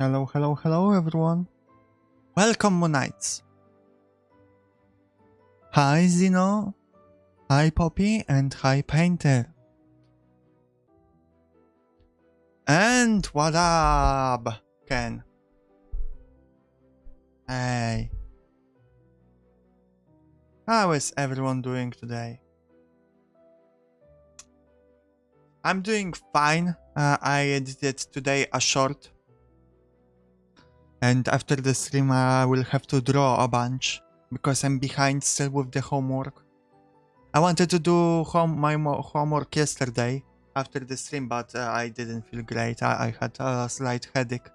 Hello, hello, hello everyone. Welcome, Moonites. Hi, Zeno. Hi, Poppy. And hi, Painter. And what up, Ken? Hey. How is everyone doing today? I'm doing fine. I edited today a short. And after the stream, I will have to draw a bunch. Because I'm behind still with the homework. I wanted to do my homework yesterday after the stream, but I didn't feel great. I had a slight headache.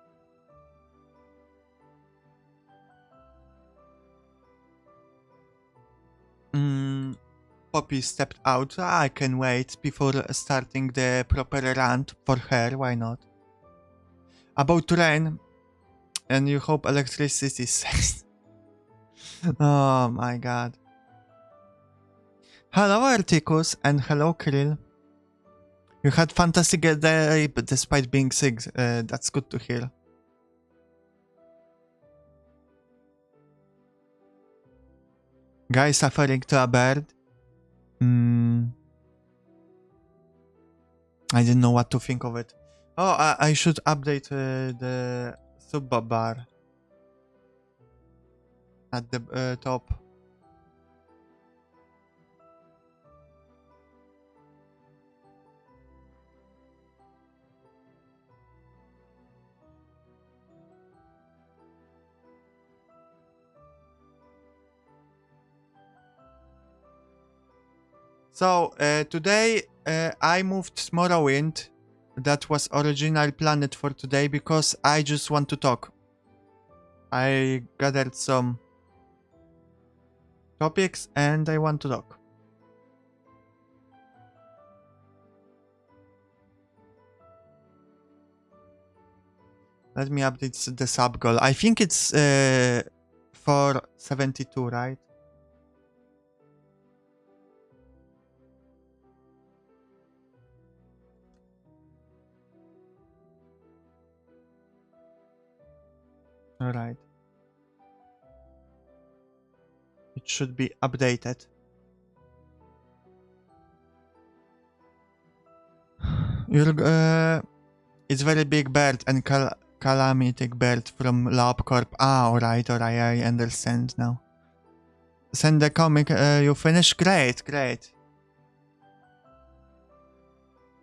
Poppy stepped out. I can wait before starting the proper rant for her. Why not? About rain, and you hope electricity stays. Oh my god. Hello Articus and hello Krill. You had fantastic day despite being sick. That's good to hear. Guy suffering to a bird. I didn't know what to think of it. Oh, I should update the sub bar at the top. So today I moved Morrowind. That was original planned for today because I just want to talk. I gathered some topics and I want to talk. Let me update the sub goal. I think it's 472, right? All right. It should be updated. It's very big bird and calamitic bird from LabCorp. Ah, alright, I understand now. Send the comic, you finished? Great.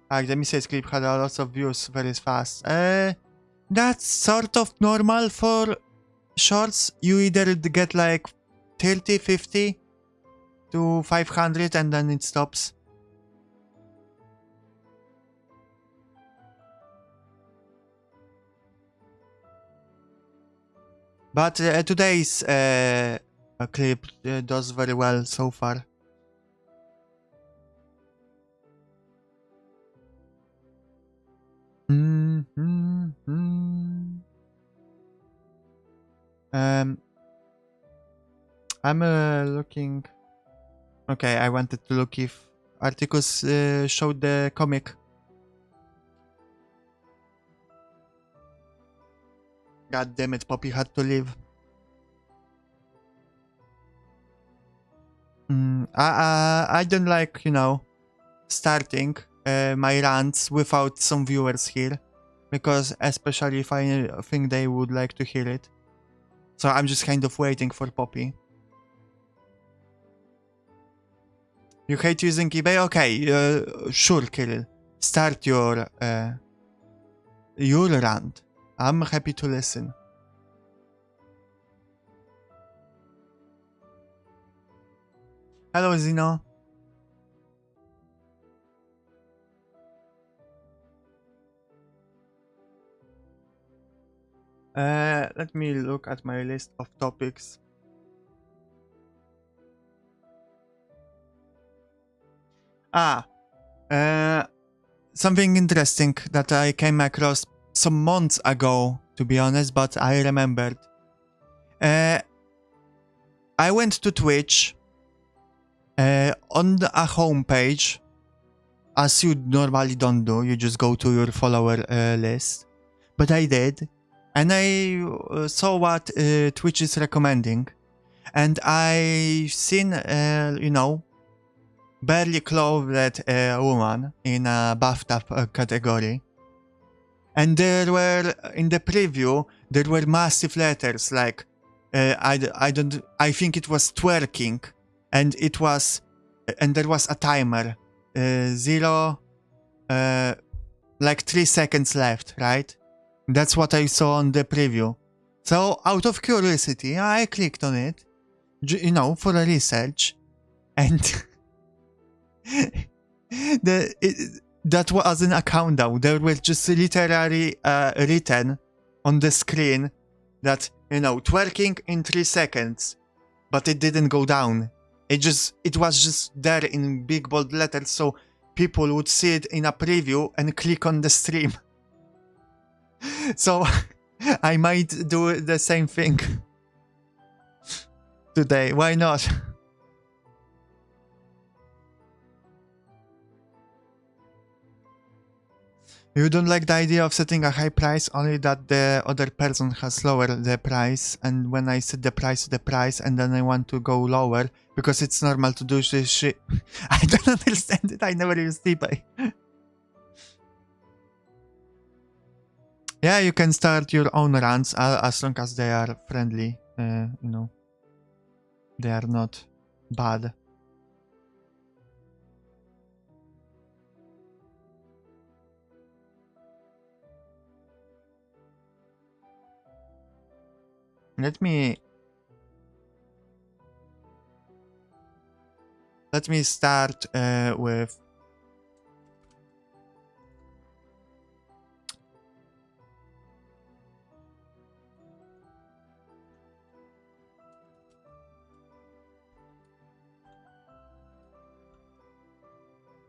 The message clip had a lot of views very fast. That's sort of normal for shorts. You either get like 30, 50 to 500 and then it stops. But today's clip does very well so far. I'm looking. Okay, I wanted to look if Articus showed the comic. God damn it, Poppy had to leave. I don't like, you know, starting my rants without some viewers here. Because especially if I think they would like to hear it. So I'm just kind of waiting for Poppy. You hate using eBay? Okay, sure, Kirill. Start your rant. I'm happy to listen. Hello, Zeno. Let me look at my list of topics. Something interesting that I came across some months ago, to be honest, but I remembered. I went to Twitch on a homepage, as you normally don't do. You just go to your follower list. But I did. and I saw what Twitch is recommending, and I seen, you know, barely clothed woman in a bathtub category, and there were in the preview there were massive letters like I think it was twerking, and it was and there was a timer, zero, like 3 seconds left, right? That's what I saw on the preview. So out of curiosity, I clicked on it, you know, for a research, and that wasn't a countdown. There were just literally written on the screen that, you know, twerking in 3 seconds, but it didn't go down. It was just there in big bold letters, so people would see it in a preview and click on the stream. So I might do the same thing today. Why not? You don't like the idea of setting a high price, only that the other person has lowered the price, and when I set the price, and then I want to go lower, because it's normal to do this shit. I don't understand it, I never used eBay. Yeah, you can start your own runs as long as they are friendly, you know. They are not bad. Let me start with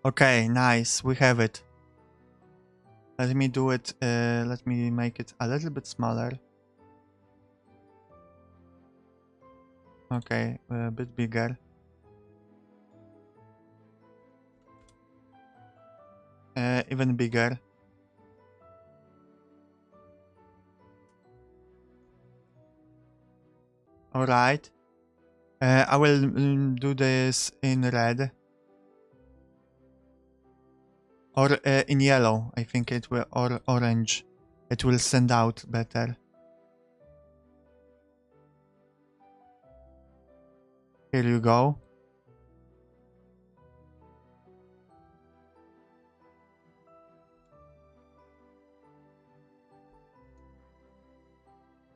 okay, nice, we have it. Let me do it, let me make it a little bit smaller. Okay, a bit bigger. Even bigger. Alright. I will do this in red. Or in yellow, I think it will, or orange. It will stand out better. Here you go.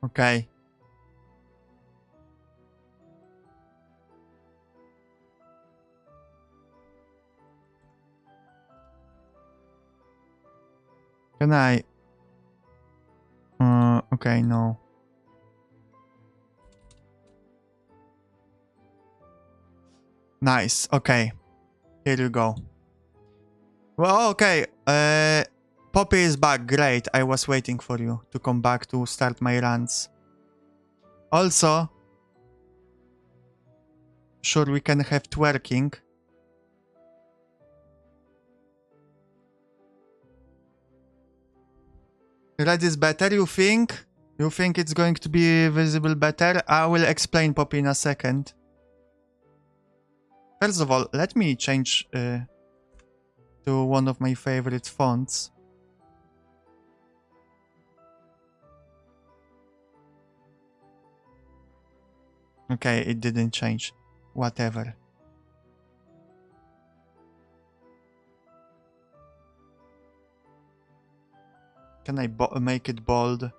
Okay. Can I? Okay, no. Nice, okay. Here you go. Well, okay. Poppy is back, great. I was waiting for you to come back to start my runs. Also, sure, we can have twerking. Red is better, you think? You think it's going to be visible better? I will explain Poppy in a second. First of all, let me change to one of my favorite fonts. Okay, it didn't change. Whatever. Can I make it bold?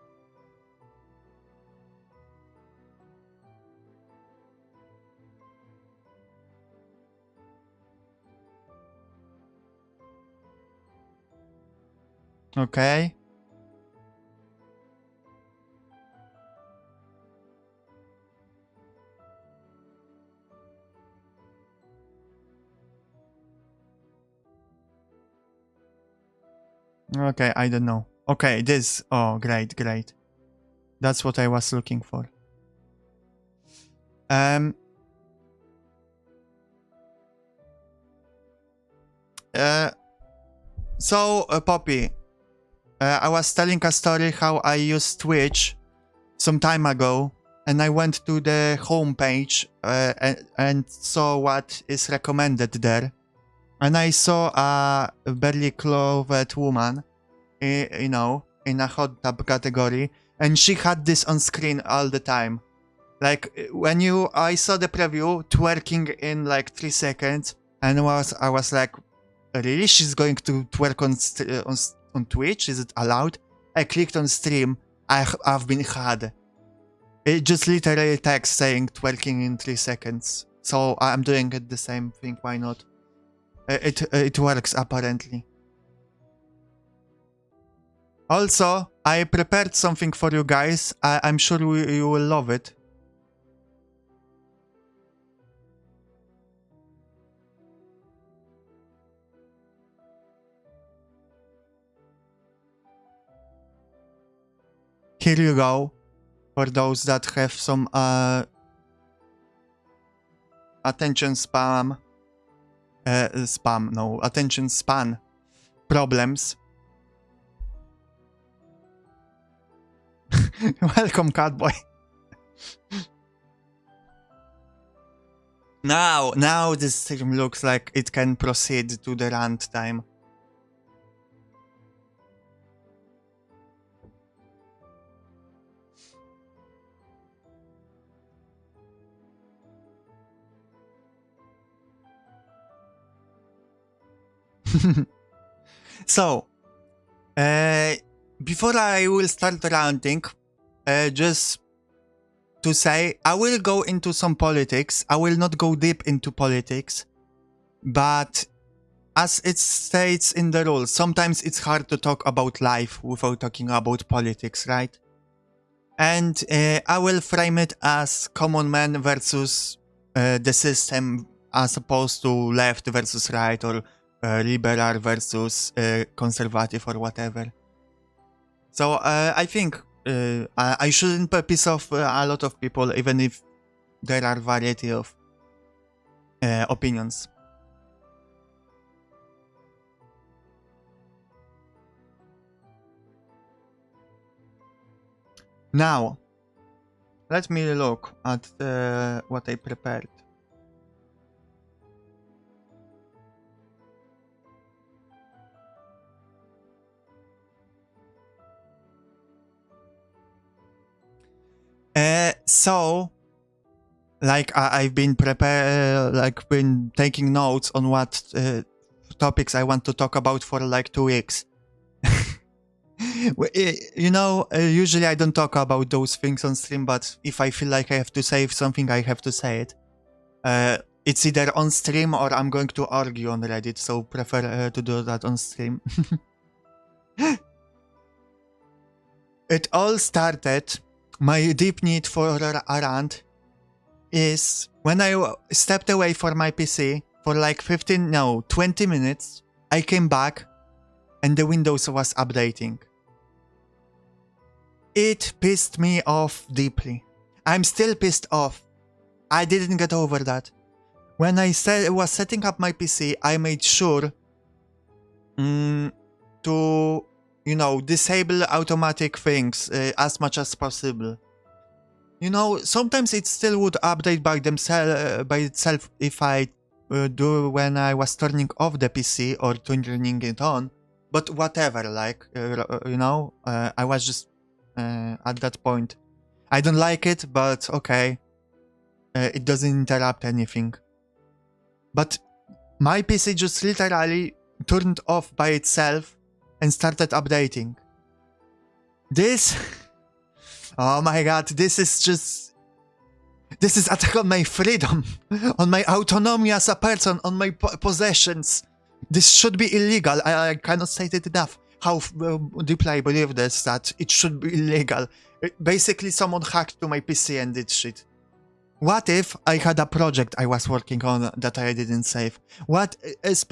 Okay. Okay, I don't know. Okay, this. Oh, great, great. That's what I was looking for. So, Poppy, I was telling a story how I used Twitch some time ago, and I went to the homepage and saw what is recommended there. And I saw a barely clothed woman, you know, in a hot tub category, and she had this on screen all the time. Like when I saw the preview twerking in like 3 seconds, and I was like, really? She's going to twerk on Twitch? Is it allowed? I clicked on stream. I've been had. It just literally text saying twerking in 3 seconds. So I'm doing it the same thing. Why not? It works apparently. Also, I prepared something for you guys. I'm sure you will love it. Here you go. For those that have some attention span problems. Welcome, Catboy. Now this stream looks like it can proceed to the rant time. So, before I will start ranting, just to say, I will go into some politics. I will not go deep into politics, but as it states in the rules, sometimes it's hard to talk about life without talking about politics, right? And I will frame it as common man versus the system, as opposed to left versus right, or liberal versus conservative, or whatever. So I think I shouldn't piss off a lot of people, even if there are variety of opinions. Now, let me look at what I prepared. So, like I've been been taking notes on what topics I want to talk about for like 2 weeks. You know, usually I don't talk about those things on stream, but if I feel like I have to say something, I have to say it. It's either on stream or I'm going to argue on Reddit, so prefer to do that on stream. It all started, my deep need for a rant is when I stepped away from my PC for like 20 minutes, I came back and the Windows was updating. It pissed me off deeply. I'm still pissed off. I didn't get over that. When I was setting up my PC, I made sure to, you know, disable automatic things as much as possible. You know, sometimes it still would update by itself if I do when I was turning off the PC or turning it on. But whatever, like, you know, I was just at that point. I don't like it, but okay. It doesn't interrupt anything. But my PC just literally turned off by itself and started updating. This... oh my god, this is attack on my freedom, on my autonomy as a person, on my possessions. This should be illegal. I cannot state it enough how deeply I believe this, that it should be illegal. Basically, someone hacked to my PC and did shit. What if I had a project I was working on that I didn't save? What if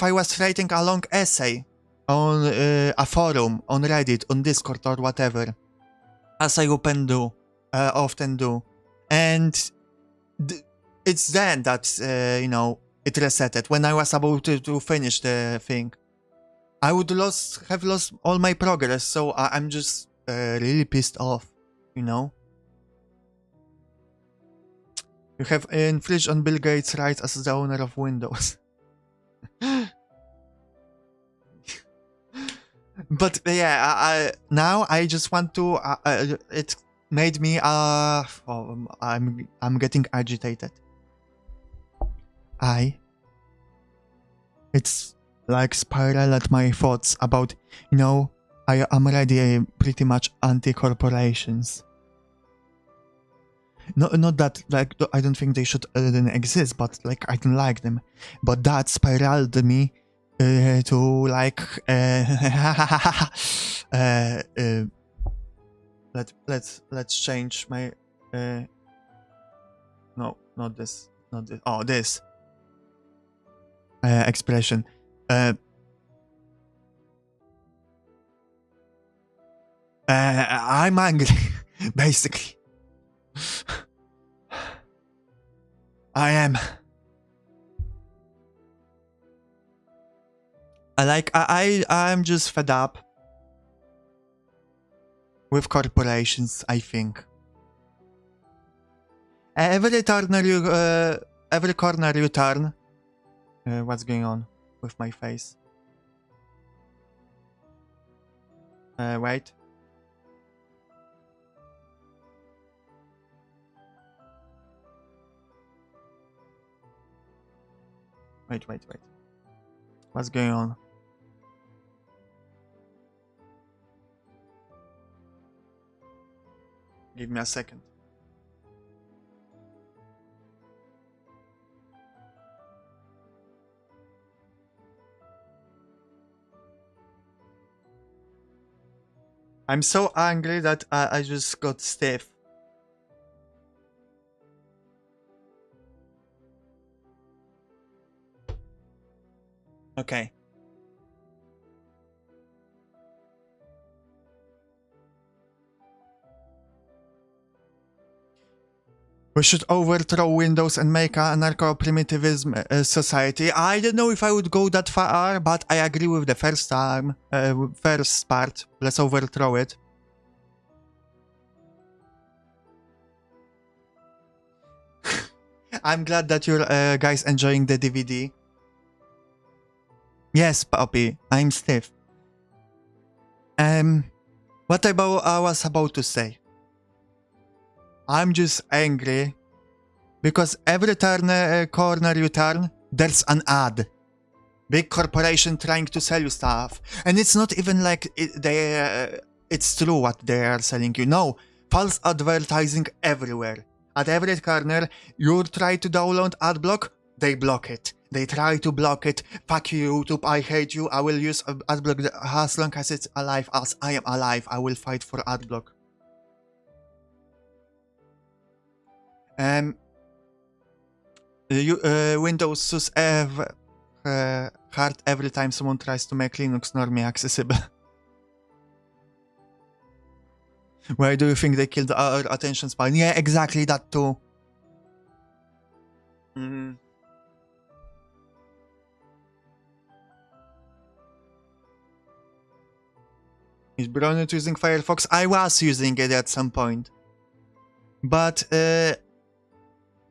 I was writing a long essay on a forum, on Reddit, on Discord, or whatever, as I often do, and it's then that, you know, it resetted, when I was about to finish the thing. I would have lost all my progress, so I'm just really pissed off, you know? You have infringed on Bill Gates' rights as the owner of Windows. But yeah, now I just want to. It made me. I'm getting agitated. It's like spiral at my thoughts about, you know, I am already pretty much anti-corporations. No, not that, like, I don't think they should exist, but, like, I don't like them. But that spiraled me to, like, let's change my, no, not this, oh, this expression. I'm angry, basically. I am. I'm just fed up with corporations, I think. Every corner you turn. What's going on with my face? Wait. Wait. What's going on? Give me a second. I'm so angry that I just got stiff. Okay. We should overthrow Windows and make an anarcho-primitivism society. I don't know if I would go that far, but I agree with the first part. Let's overthrow it. I'm glad that you're guys enjoying the DVD. Yes, Poppy, I'm stiff. What I was about to say? I'm just angry because every corner you turn, there's an ad. Big corporation trying to sell you stuff. And it's not even like it's true what they are selling you. No, false advertising everywhere. At every corner, you try to download adblock, they block it. They try to block it. Fuck you, YouTube, I hate you. I will use adblock as long as it's alive. As I am alive, I will fight for adblock. Windows sus hard every time someone tries to make Linux normally accessible. Why do you think they killed our attention span? Yeah, exactly that too. Is Bronnet using Firefox? I was using it at some point. But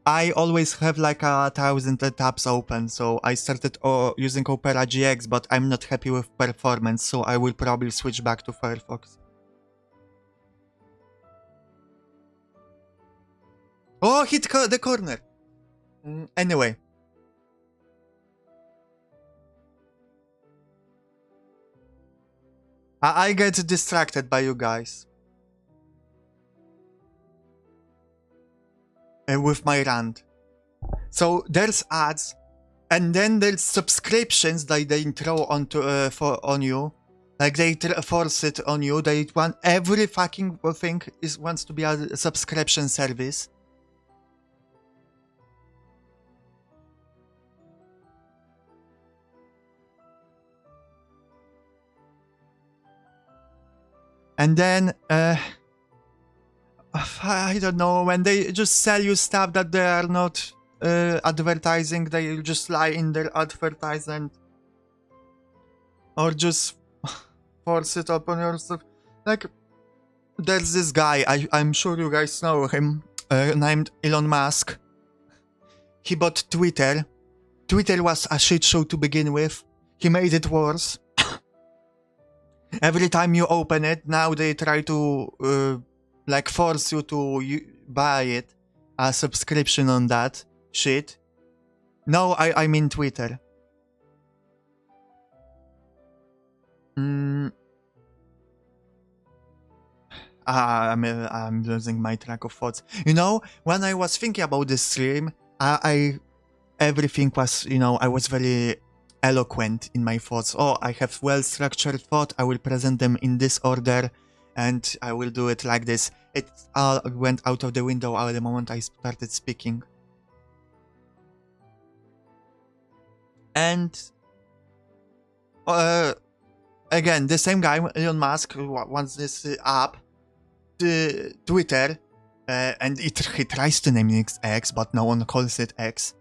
I always have like 1,000 tabs open, so I started using Opera GX, but I'm not happy with performance, so I will probably switch back to Firefox. Oh, hit the corner! Anyway. I get distracted by you guys. With my rant. So there's ads, and then there's subscriptions that they throw onto on you, like they force it on you. They want every fucking thing wants to be a subscription service. And then I don't know, when they just sell you stuff that they are not advertising, they just lie in their advertisement. or just force it upon yourself. Like, there's this guy, I'm sure you guys know him, named Elon Musk. He bought Twitter. Twitter was a shit show to begin with. He made it worse. Every time you open it, now they try to like force you to buy it, a subscription on that shit. No, I mean Twitter. I'm losing my track of thoughts. You know, when I was thinking about this stream, everything was, you know, I was very eloquent in my thoughts. Oh, I have well-structured thought. I will present them in this order, and I will do it like this. It all went out of the window at the moment I started speaking. And again, the same guy, Elon Musk, wants this app, Twitter, and he tries to name it X, but no one calls it X.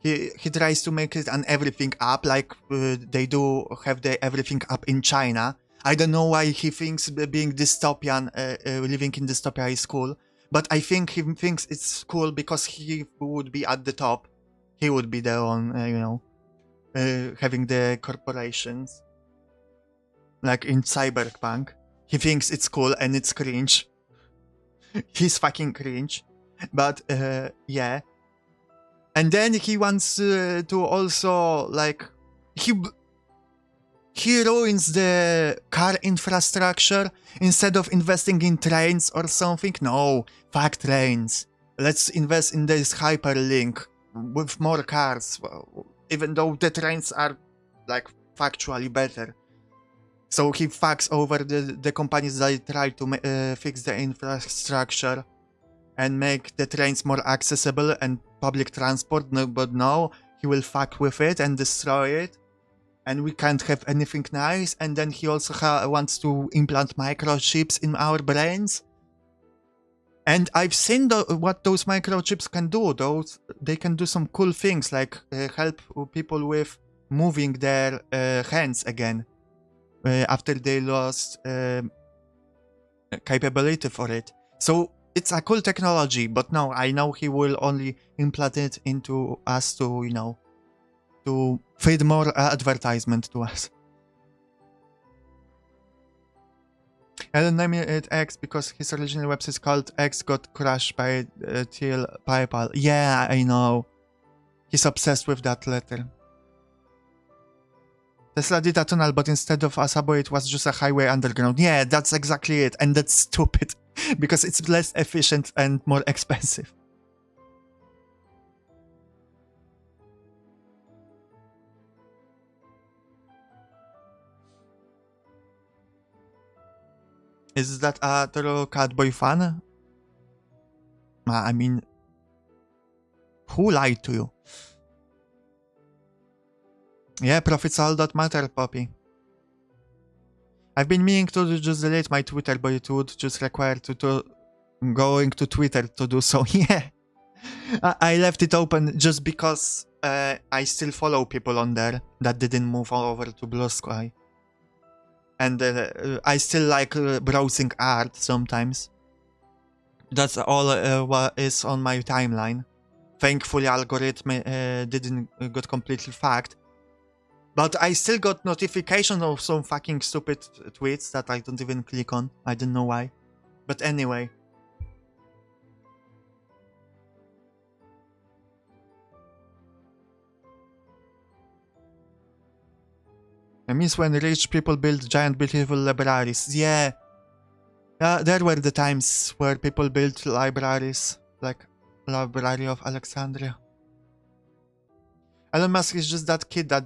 He tries to make it an everything app, like they do have the everything app in China. I don't know why he thinks being dystopian, living in dystopia is cool, but I think he thinks it's cool because he would be at the top. He would be the one, you know, having the corporations. Like in Cyberpunk. He thinks it's cool and it's cringe. He's fucking cringe. But, yeah. And then he wants to also, like... He ruins the car infrastructure instead of investing in trains or something. No, fuck trains. Let's invest in this hyperlink with more cars. Even though the trains are, like, factually better. So he fucks over the companies that try to fix the infrastructure and make the trains more accessible and public transport, but no, he will fuck with it and destroy it. And we can't have anything nice. And then he also wants to implant microchips in our brains. And I've seen what those microchips can do. They can do some cool things, like help people with moving their hands again. After they lost capability for it. So it's a cool technology, but no, I know he will only implant it into us to, you know, to feed more advertisement to us. I don't name it X because his original website called X got crashed by till PayPal. Yeah, I know. He's obsessed with that letter. Tesla did a tunnel, but instead of a subway, it was just a highway underground. Yeah, that's exactly it. And that's stupid, because it's less efficient and more expensive. Is that a true Catboy fan? I mean, who lied to you? Yeah, profits all that matter, Poppy. I've been meaning to just delete my Twitter, but it would just require going to Twitter to do so. Yeah, I left it open just because I still follow people on there that didn't move over to Blue Sky. And I still like browsing art sometimes. That's all what is on my timeline. Thankfully, algorithm didn't got completely fucked. But I still got notification of some fucking stupid tweets that I don't even click on. I don't know why. But anyway. I miss when rich people built giant beautiful libraries. Yeah. There were the times where people built libraries. Like Library of Alexandria. Elon Musk is just that kid that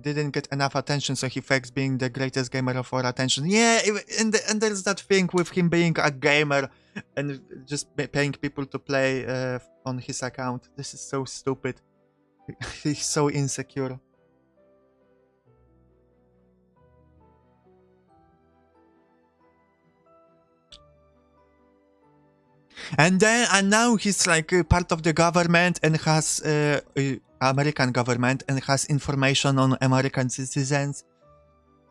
didn't get enough attention, so he fakes being the greatest gamer for attention. Yeah, and there's that thing with him being a gamer and just paying people to play on his account. This is so stupid. He's so insecure. And now he's like part of the government and has American government and has information on American citizens.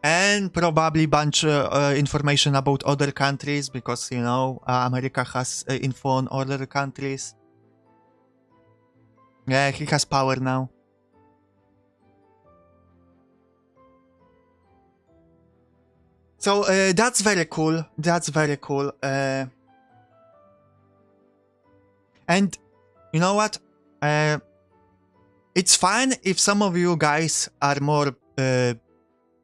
And probably bunch information about other countries because, you know, America has info on other countries. Yeah, he has power now. So that's very cool. That's very cool. And you know what? It's fine if some of you guys are more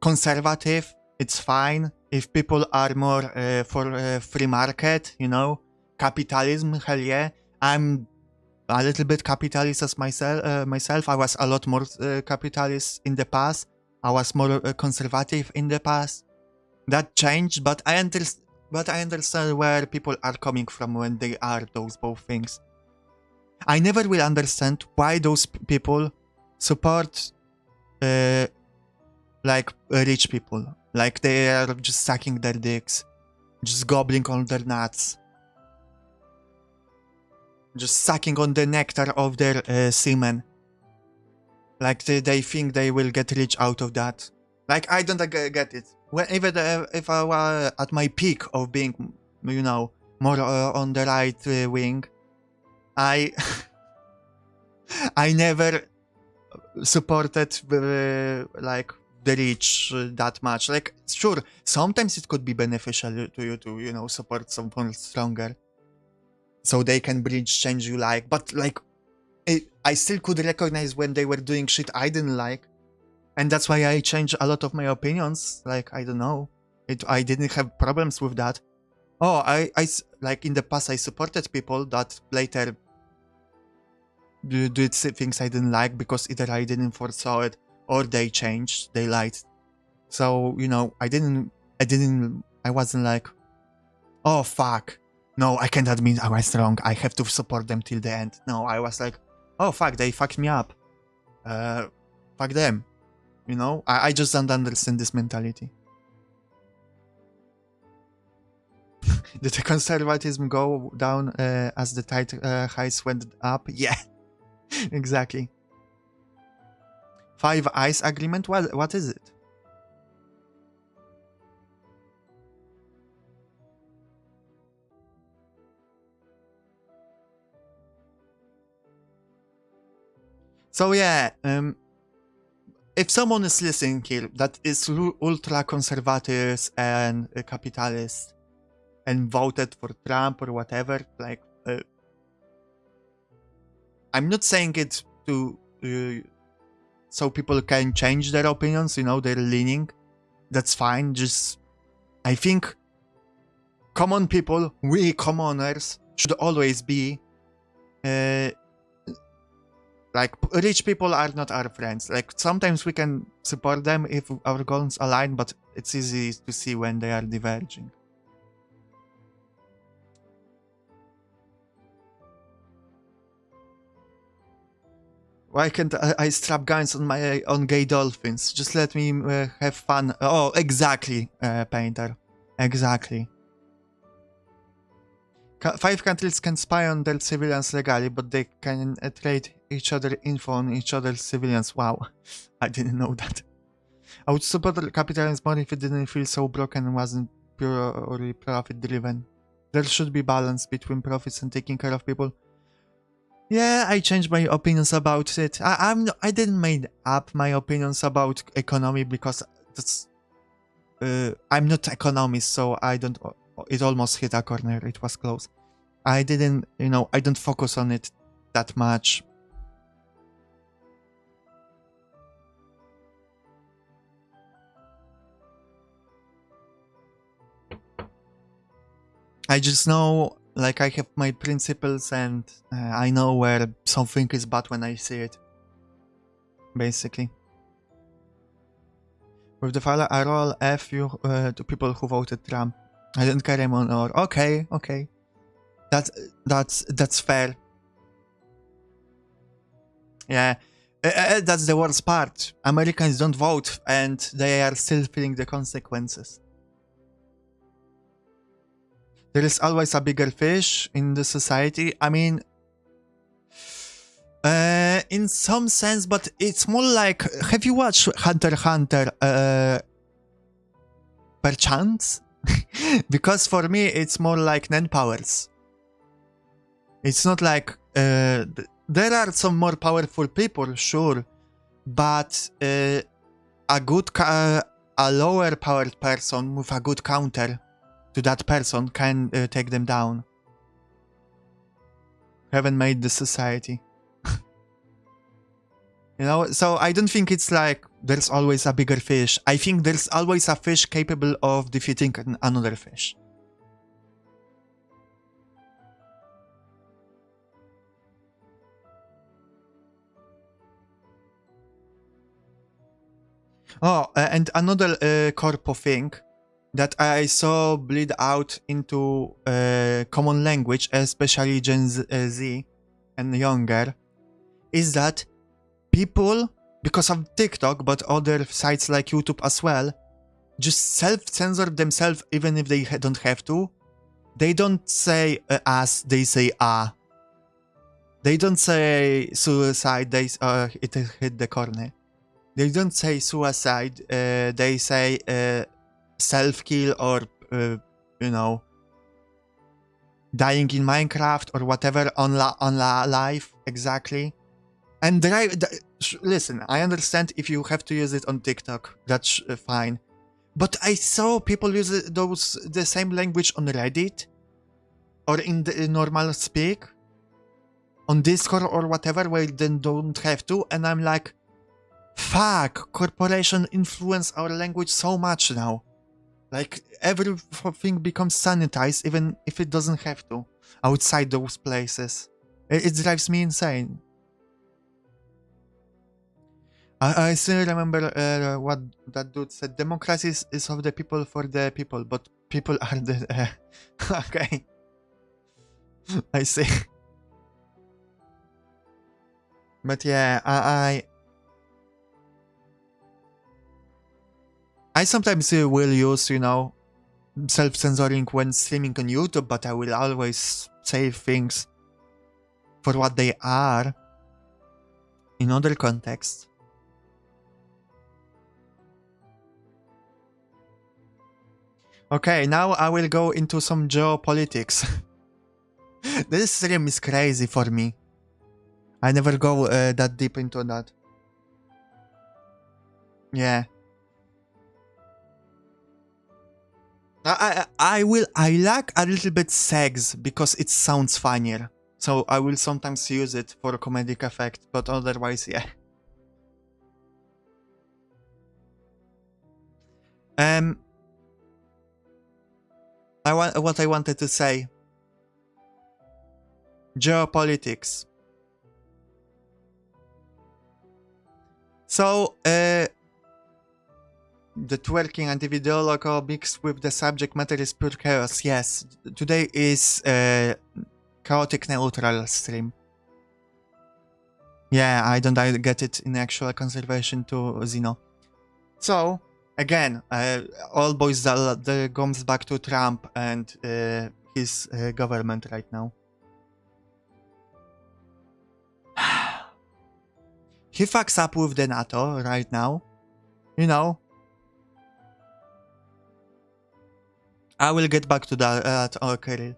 conservative. It's fine if people are more for free market, you know, capitalism. Hell yeah, I'm a little bit capitalist as myself. I was a lot more capitalist in the past. I was more conservative in the past. That changed, but I understand where people are coming from when they are those both things. I never will understand why those people support like rich people. Like they are just sucking their dicks, just gobbling on their nuts, just sucking on the nectar of their semen. Like they think they will get rich out of that. Like I don't get it. Even if I were at my peak of being, you know, more on the right wing, I I never supported like the rich that much. Like sure, sometimes it could be beneficial to you to, you know, support someone stronger, so they can bridge change you like. But like, I still could recognize when they were doing shit I didn't like, and that's why I changed a lot of my opinions. Like I don't know, I didn't have problems with that. Oh, I like in the past I supported people that later did things I didn't like because either I didn't foresaw it or they changed, they lied. So, you know, I wasn't like, oh fuck, no, I can't admit I was wrong, I have to support them till the end. No, I was like, oh fuck, they fucked me up. Fuck them. You know, I just don't understand this mentality. Did the conservatism go down as the tide heights went up? Yeah, exactly. Five Eyes Agreement? What is it? So yeah, if someone is listening here that is ultra conservative and capitalist and voted for Trump or whatever, like, I'm not saying it to so people can change their opinions, you know, their leaning. That's fine. Just, I think common people, we commoners, should always be like, rich people are not our friends. Like sometimes we can support them if our goals align, but it's easy to see when they are diverging. Why can't I strap guns on gay dolphins? Just let me have fun. Oh, exactly, Painter. Exactly. 5 countries can spy on their civilians legally, but they can trade each other info on each other's civilians. Wow, I didn't know that. I would support capitalism more if it didn't feel so broken and wasn't purely profit-driven. There should be balance between profits and taking care of people. Yeah, I changed my opinions about it. I didn't make up my opinions about economy because that's I'm not economist, so I don't. It almost hit a corner. It was close. I didn't, you know, I don't focus on it that much. I just know, like, I have my principles and I know where something is bad when I see it. Basically. With the file, I roll F you to people who voted Trump. I didn't carry him on or okay. That's fair. Yeah. That's the worst part. Americans don't vote and they are still feeling the consequences. There is always a bigger fish in the society. I mean, in some sense, but it's more like, have you watched Hunter x Hunter? perchance? Because for me, it's more like non-powers. It's not like... there are some more powerful people, sure, but a good... a lower powered person with a good counter to that person can take them down. Haven't made the society. You know, so I don't think it's like there's always a bigger fish. I think there's always a fish capable of defeating another fish. Oh, and another corpo thing that I saw bleed out into common language, especially Gen Z and younger, is that people, because of TikTok, but other sites like YouTube as well, just self-censor themselves even if they don't have to. They don't say as, they say ah. They don't say suicide, they it hit the corner. They don't say suicide, they say self-kill or, you know, dying in Minecraft or whatever on live, exactly. And listen, I understand if you have to use it on TikTok, that's fine. But I saw people use the same language on Reddit or in the normal speak, on Discord or whatever, where they don't have to, and I'm like, fuck, corporation influence our language so much now. Like, everything becomes sanitized, even if it doesn't have to, outside those places. It drives me insane. I still remember what that dude said. Democracy is of the people for the people, but people are the... okay. I see. But yeah, I sometimes will use, you know, self-censoring when streaming on YouTube, but I will always say things for what they are in other contexts. Okay, now I will go into some geopolitics. This stream is crazy for me. I never go that deep into that. Yeah. I like a little bit sex because it sounds funnier. So I will sometimes use it for comedic effect, but otherwise, yeah. What I wanted to say. Geopolitics. So, the twerking and the video logo mixed with the subject matter is pure chaos. Yes, today is chaotic neutral stream. Yeah, I don't get it in actual conservation to Zeno. So, again, all boys that comes back to Trump and his government right now. He fucks up with the NATO right now. You know. I will get back to that, Kirill.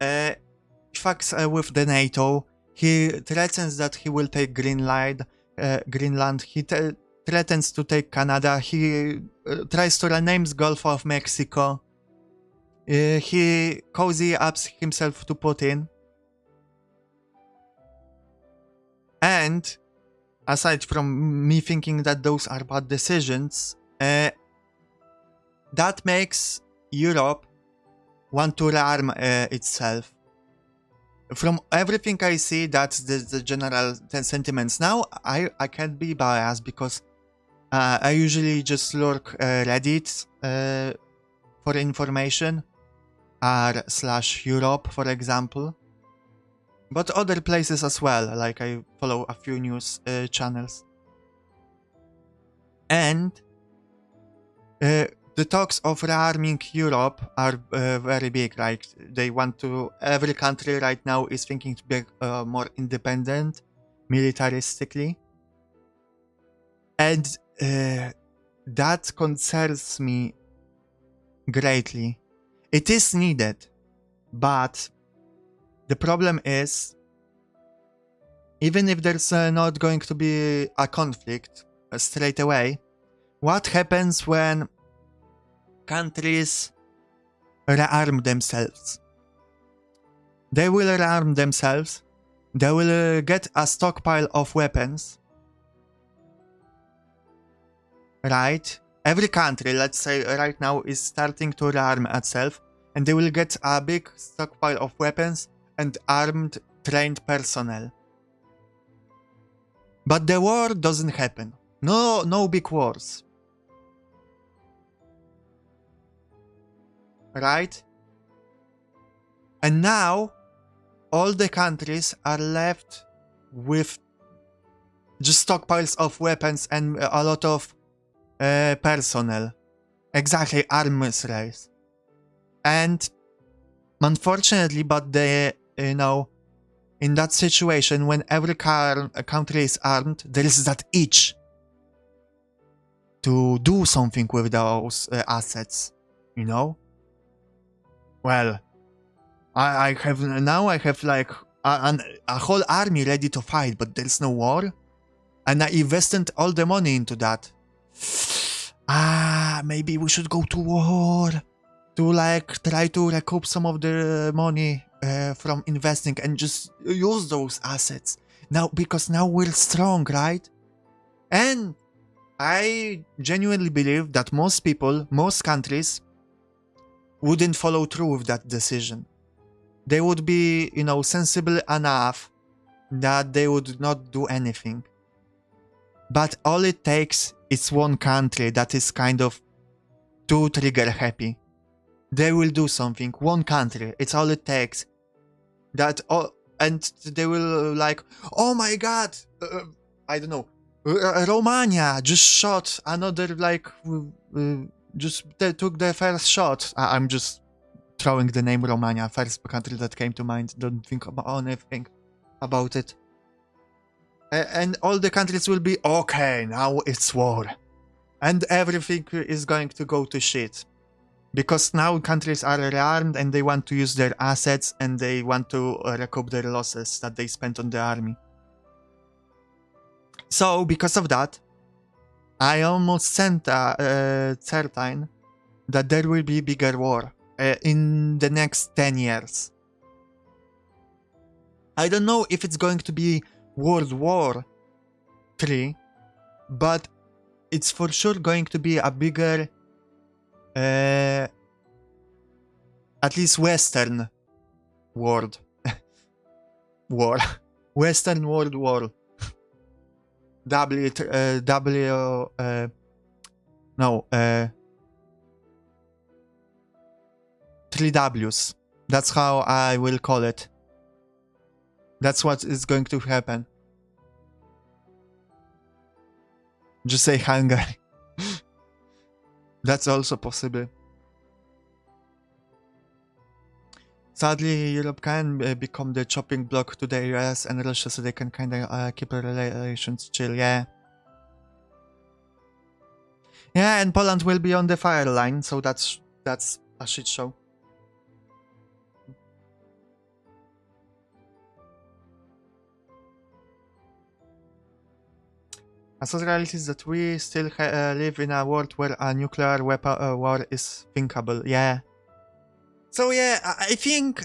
He fucks with the NATO. He threatens that he will take Greenland. He threatens to take Canada. He tries to rename Gulf of Mexico. He cozy ups himself to Putin. And aside from me thinking that those are bad decisions, that makes Europe want to rearm itself. From everything I see, that's the general sentiments. Now, I can't be biased because I usually just lurk Reddit for information, r/Europe, for example. But other places as well, like I follow a few news channels. And the talks of rearming Europe are very big. Like they want to, every country right now is thinking to be more independent, militaristically. And that concerns me greatly. It is needed, but the problem is, even if there's not going to be a conflict straight away, what happens when countries rearm themselves? They will rearm themselves, they will get a stockpile of weapons, right? Every country, let's say right now, is starting to rearm itself, and they will get a big stockpile of weapons and armed, trained personnel. But the war doesn't happen. No big wars. Right? And now, all the countries are left with just stockpiles of weapons and a lot of personnel. Exactly, arms race. And unfortunately, but they, you know, in that situation, when every country is armed, there is that itch to do something with those assets, you know? Well, I have like a whole army ready to fight, but there's no war. And I invested all the money into that. Maybe we should go to war to like try to recoup some of the money from investing and just use those assets now, because now we're strong, right? And I genuinely believe that most people, most countries wouldn't follow through with that decision. They would be, you know, sensible enough that they would not do anything. But all it takes is one country that is kind of too trigger happy. They will do something. One country. It's all it takes. That all, and they will like, oh my god, I don't know, Romania just shot another, like, just they took the first shot. I'm just throwing the name Romania, first country that came to mind. Don't think about anything about it. And all the countries will be, okay, now it's war. And everything is going to go to shit. Because now countries are rearmed and they want to use their assets and they want to recoup their losses that they spent on the army. So, because of that, I almost sent certain that there will be bigger war in the next 10 years. I don't know if it's going to be World War III, but it's for sure going to be a bigger, at least Western world war. Western World War. Three W's. That's how I will call it. That's what is going to happen. Just say Hungary. That's also possible. Sadly, Europe can become the chopping block to the US and Russia, so they can kind of keep relations chill, yeah. Yeah, and Poland will be on the fire line, so that's a shit show. A sad reality is that we still live in a world where a nuclear weapon war is thinkable, yeah. So yeah, I think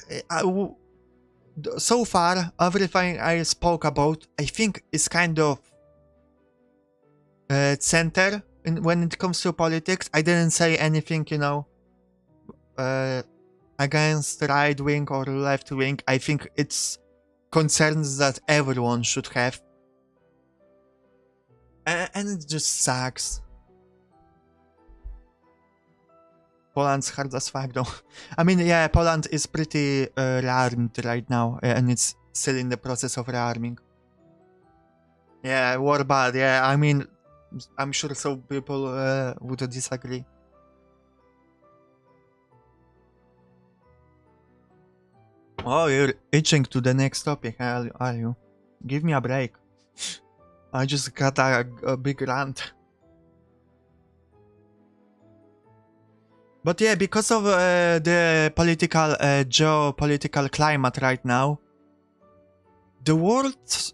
so far, everything I spoke about, I think is kind of center when it comes to politics. I didn't say anything, you know, against right wing or left wing. I think it's concerns that everyone should have. And it just sucks. Poland's hard as fuck though. I mean, yeah, Poland is pretty rearmed right now, and it's still in the process of rearming. Yeah, war bad, yeah, I mean, I'm sure some people would disagree. Oh, you're itching to the next topic, are you? Give me a break. I just got a big rant. But yeah, because of the political, geopolitical climate right now, the world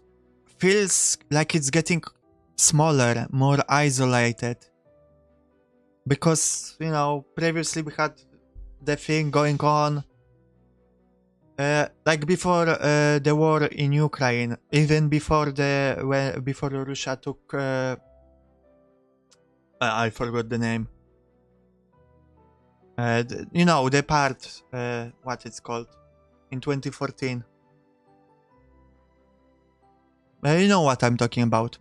feels like it's getting smaller, more isolated. Because, you know, previously we had the thing going on, like before the war in Ukraine, even before before Russia took, I forgot the name. You know, the part, what it's called, in 2014. You know what I'm talking about.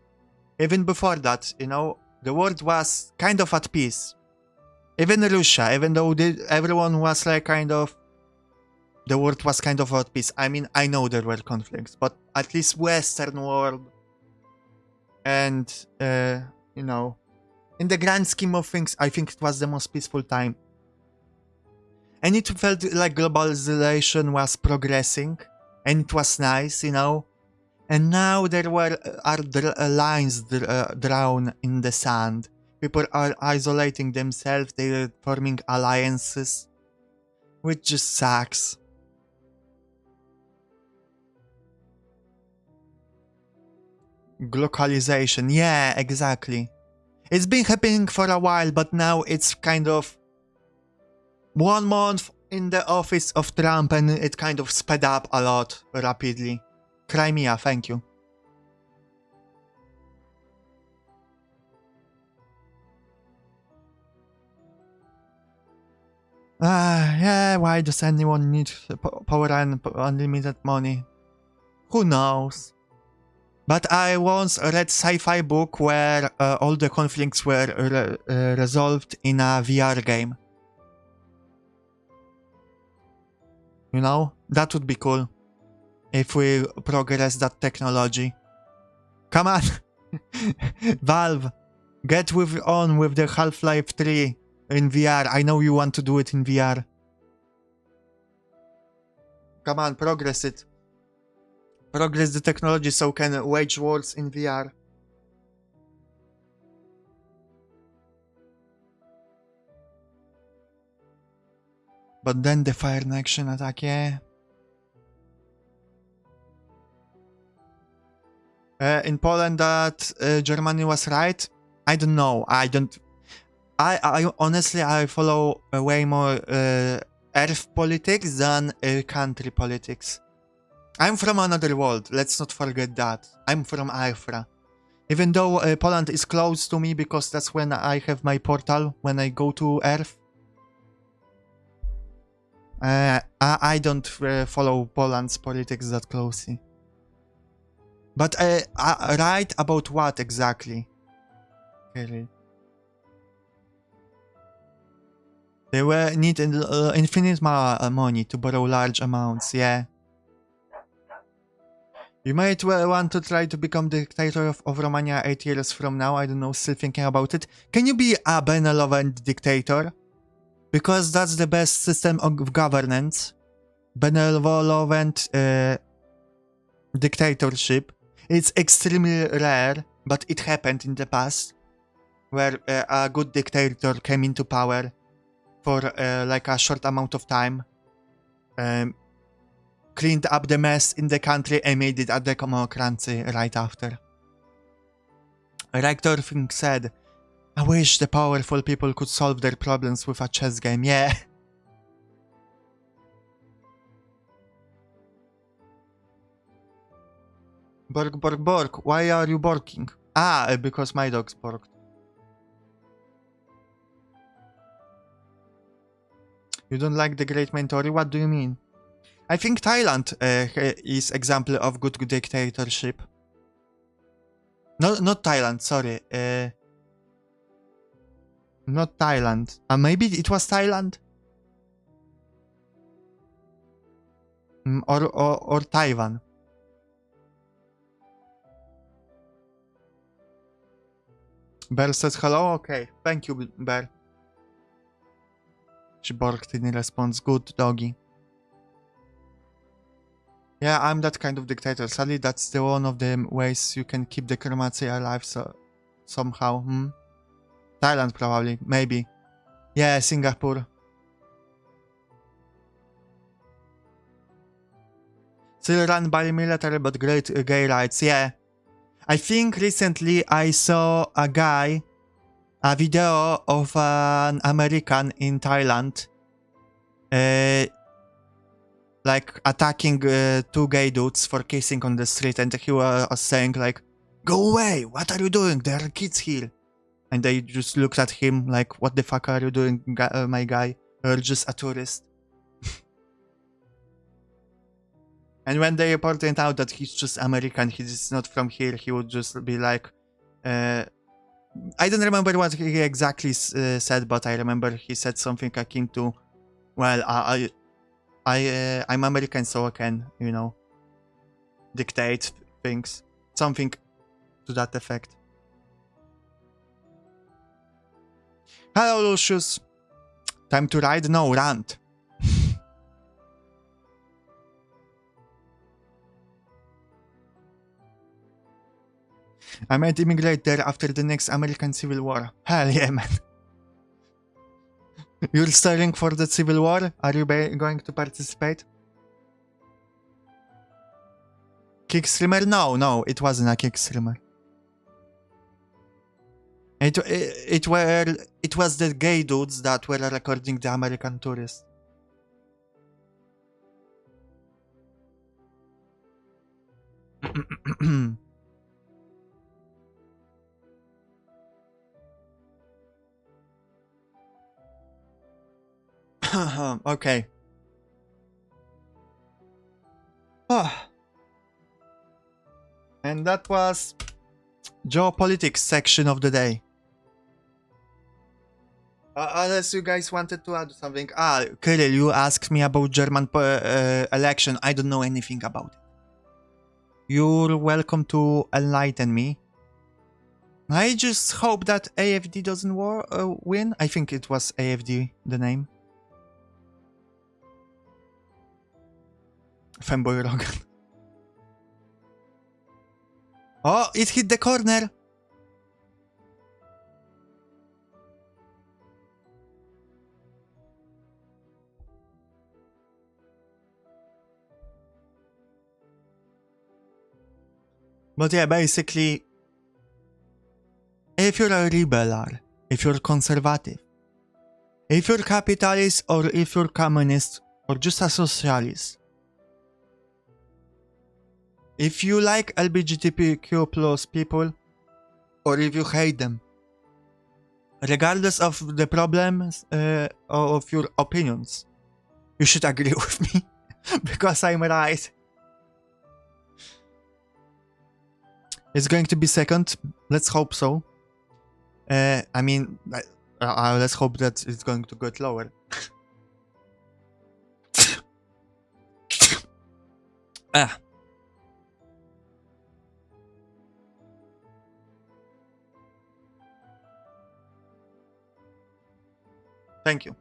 Even before that, you know, the world was kind of at peace. Even Russia, even though everyone was like kind of, the world was kind of at peace. I mean, I know there were conflicts, but at least Western world, and you know, in the grand scheme of things, I think it was the most peaceful time. And it felt like globalization was progressing, and it was nice, you know. And now there are lines drawn in the sand. People are isolating themselves, they're forming alliances, which just sucks. Glocalization, yeah, exactly. It's been happening for a while, but now it's kind of 1 month in the office of Trump, and it kind of sped up a lot rapidly. Crimea, thank you. Yeah, why does anyone need power and unlimited money? Who knows? But I once read sci-fi book where all the conflicts were resolved in a VR game. You know? That would be cool. If we progress that technology. Come on! Valve! Get on with the Half-Life 3 in VR. I know you want to do it in VR. Come on, progress it. Progress the technology so can wage wars in VR. But then the fire in action attack, yeah. In Poland that Germany was right? I don't know. I honestly, I follow way more Earth politics than country politics. I'm from another world, let's not forget that. I'm from Alfra. Even though Poland is close to me because that's when I have my portal, when I go to Earth. I don't follow Poland's politics that closely. But right about what exactly? Really? They were need infinite money to borrow large amounts, yeah. You might well want to try to become dictator of Romania 8 years from now, I don't know, still thinking about it. Can you be a benevolent dictator? Because that's the best system of governance. Benevolent dictatorship. It's extremely rare, but it happened in the past, where a good dictator came into power for like a short amount of time, cleaned up the mess in the country and made it a democracy right after. Rector Fink said, I wish the powerful people could solve their problems with a chess game, yeah. Borg, why are you barking? Because my dog's barked. You don't like the Great Mentori? What do you mean? I think Thailand is example of good dictatorship. No, not Thailand, sorry. Not Thailand. Maybe it was Thailand? Or Taiwan. Bear says hello? Okay, thank you, Bear. She barked in response. Good doggy. Yeah, I'm that kind of dictator. Sadly, that's the one of the ways you can keep the Kurmatsi alive somehow. Thailand, probably. Maybe. Yeah, Singapore. Still run by military, but great gay rights. Yeah. I think recently I saw a video of an American in Thailand, like attacking two gay dudes for kissing on the street, and he was saying like, "Go away! What are you doing? There are kids here." And they just looked at him like, "What the fuck are you doing, my guy? You're just a tourist." And when they pointed out that he's just American, he's not from here, he would just be like, I don't remember what he exactly said, but I remember he said something akin to, "Well, I'm American, so I can, you know, dictate things." Something to that effect. Hello, Lucius. Time to ride? No, rant. I might immigrate there after the next American Civil War. Hell yeah, man. You're stirring for the Civil War? Are you going to participate? Kick streamer? No, it wasn't a kick streamer. It was the gay dudes that were recording the American tourists. Okay. And that was geopolitics section of the day. Unless you guys wanted to add something. Kirill, you asked me about German election. I don't know anything about it. You're welcome to enlighten me. I just hope that AFD doesn't win. I think it was AFD, the name. Femboy Rogan. Oh, it hit the corner. But yeah, basically, if you're a liberal, if you're conservative, if you're capitalist, or if you're communist, or just a socialist, if you like LGBTQ plus people, or if you hate them, regardless of the problems of your opinions, you should agree with me, because I'm right. It's going to be second. Let's hope so. I mean, let's hope that it's going to get lower. Thank you.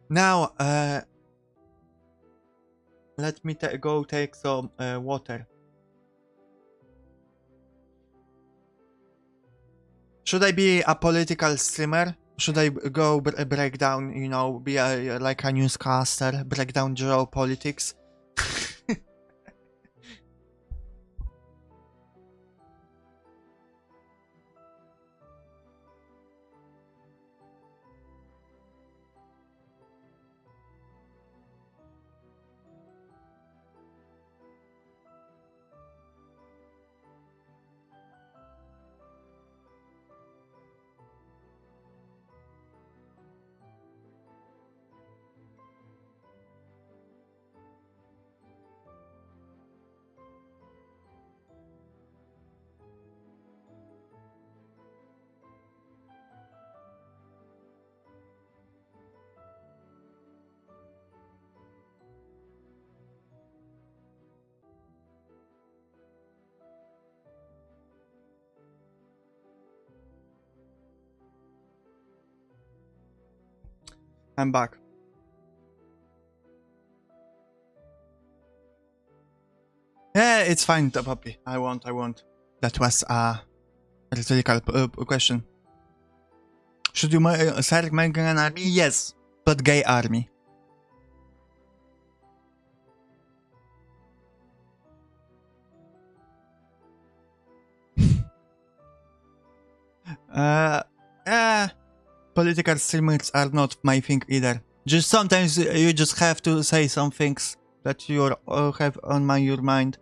Now, let me go take some water. Should I be a political streamer? Should I go break down, you know, be like a newscaster, break down geopolitics? I'm back. Yeah, it's fine, puppy. I won't. That was a rhetorical question. Should you start making an army? Yes, but gay army. Political streamers are not my thing either. Just sometimes you just have to say some things that you have on your mind.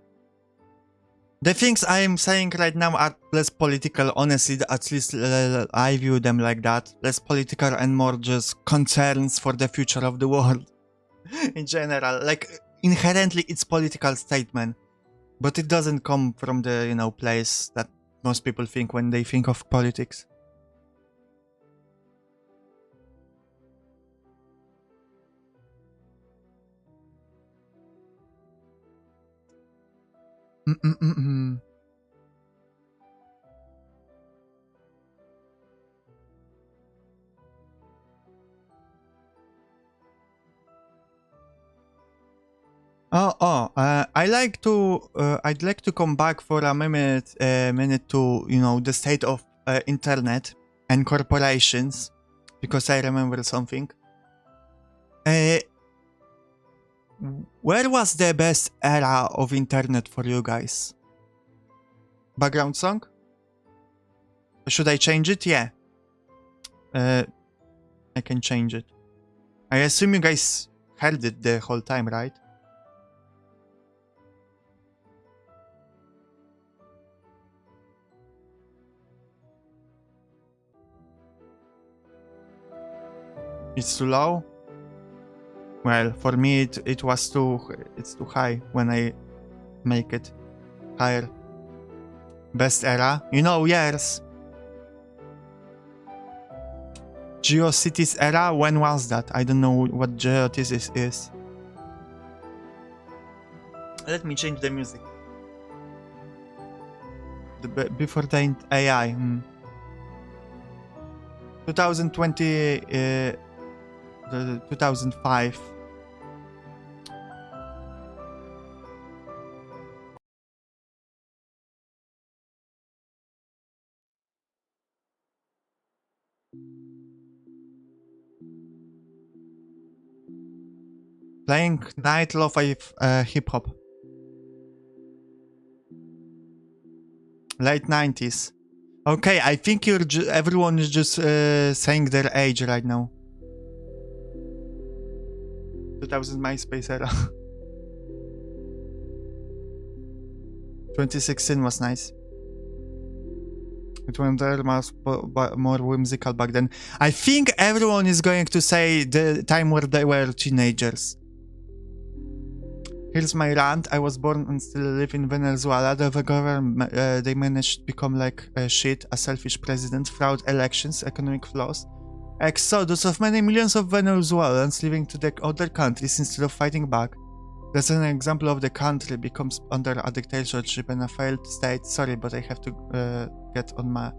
The things I am saying right now are less political, honestly, at least I view them like that. Less political and more just concerns for the future of the world. In general, like, inherently it's political statement. But it doesn't come from the, you know, place that most people think when they think of politics. I'd like to come back for a minute to, you know, the state of internet and corporations, because I remember something. Where was the best era of internet for you guys? Background song? Should I change it? Yeah. I can change it. I assume you guys heard it the whole time, right? It's too low? Well, for me it's too high when I make it higher. Best era? You know, years. GeoCities era? When was that? I don't know what GeoCities is. Let me change the music. Before the AI. 2020... 2005. Playing night lo-fi hip-hop. Late 90s. Okay, I think everyone is just saying their age right now. 2000 MySpace era. 2016 was nice. It was more whimsical back then. I think everyone is going to say the time where they were teenagers. Here's my rant. I was born and still live in Venezuela. The government, they managed to become like shit, a selfish president, fraud elections, economic flaws. Exodus of many millions of Venezuelans living to the other countries instead of fighting back. That's an example of the country becomes under a dictatorship and a failed state. Sorry, but I have to get on my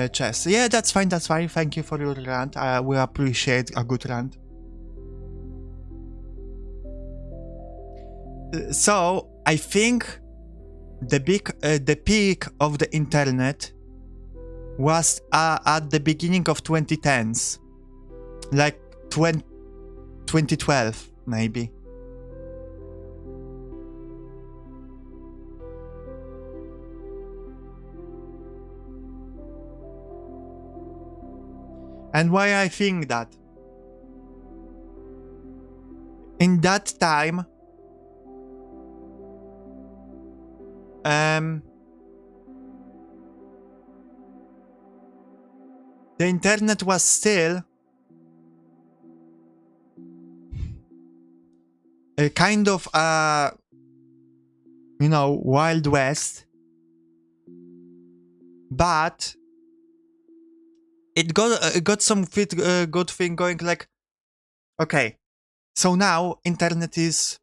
chest. Yeah, that's fine, that's fine. Thank you for your rant. We appreciate a good rant. So, I think the peak of the internet was at the beginning of 2010s, like 2012 maybe. And why I think that? In that time, the internet was still a kind of you know, Wild West, but it got some good thing going. Like, okay, so now internet it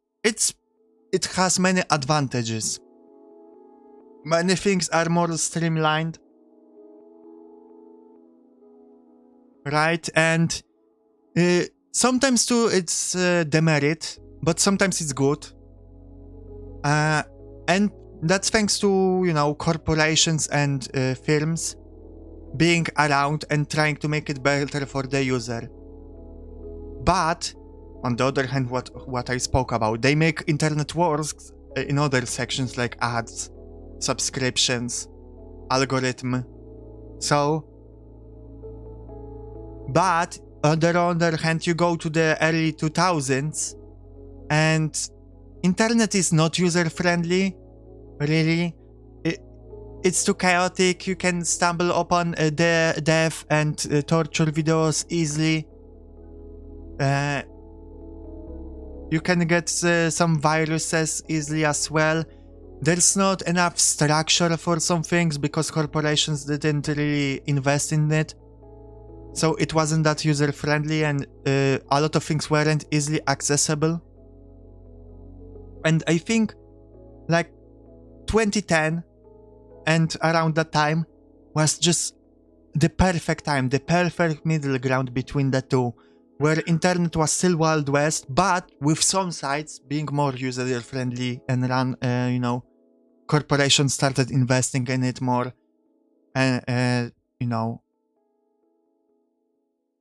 has many advantages. Many things are more streamlined, right? And sometimes too it's demerit, but sometimes it's good. And that's thanks to, you know, corporations and firms being around and trying to make it better for the user. But on the other hand, what I spoke about, they make internet worse in other sections like ads, subscriptions, algorithm, So, but on the other hand, you go to the early 2000s and internet is not user-friendly, really. It's too chaotic. You can stumble upon death and torture videos easily. You can get some viruses easily as well. There's not enough structure for some things because corporations didn't really invest in it. So it wasn't that user-friendly and a lot of things weren't easily accessible. And I think like 2010 and around that time was just the perfect time, the perfect middle ground between the two, where internet was still Wild West, but with some sites being more user-friendly and run, you know, corporations started investing in it more. And, you know,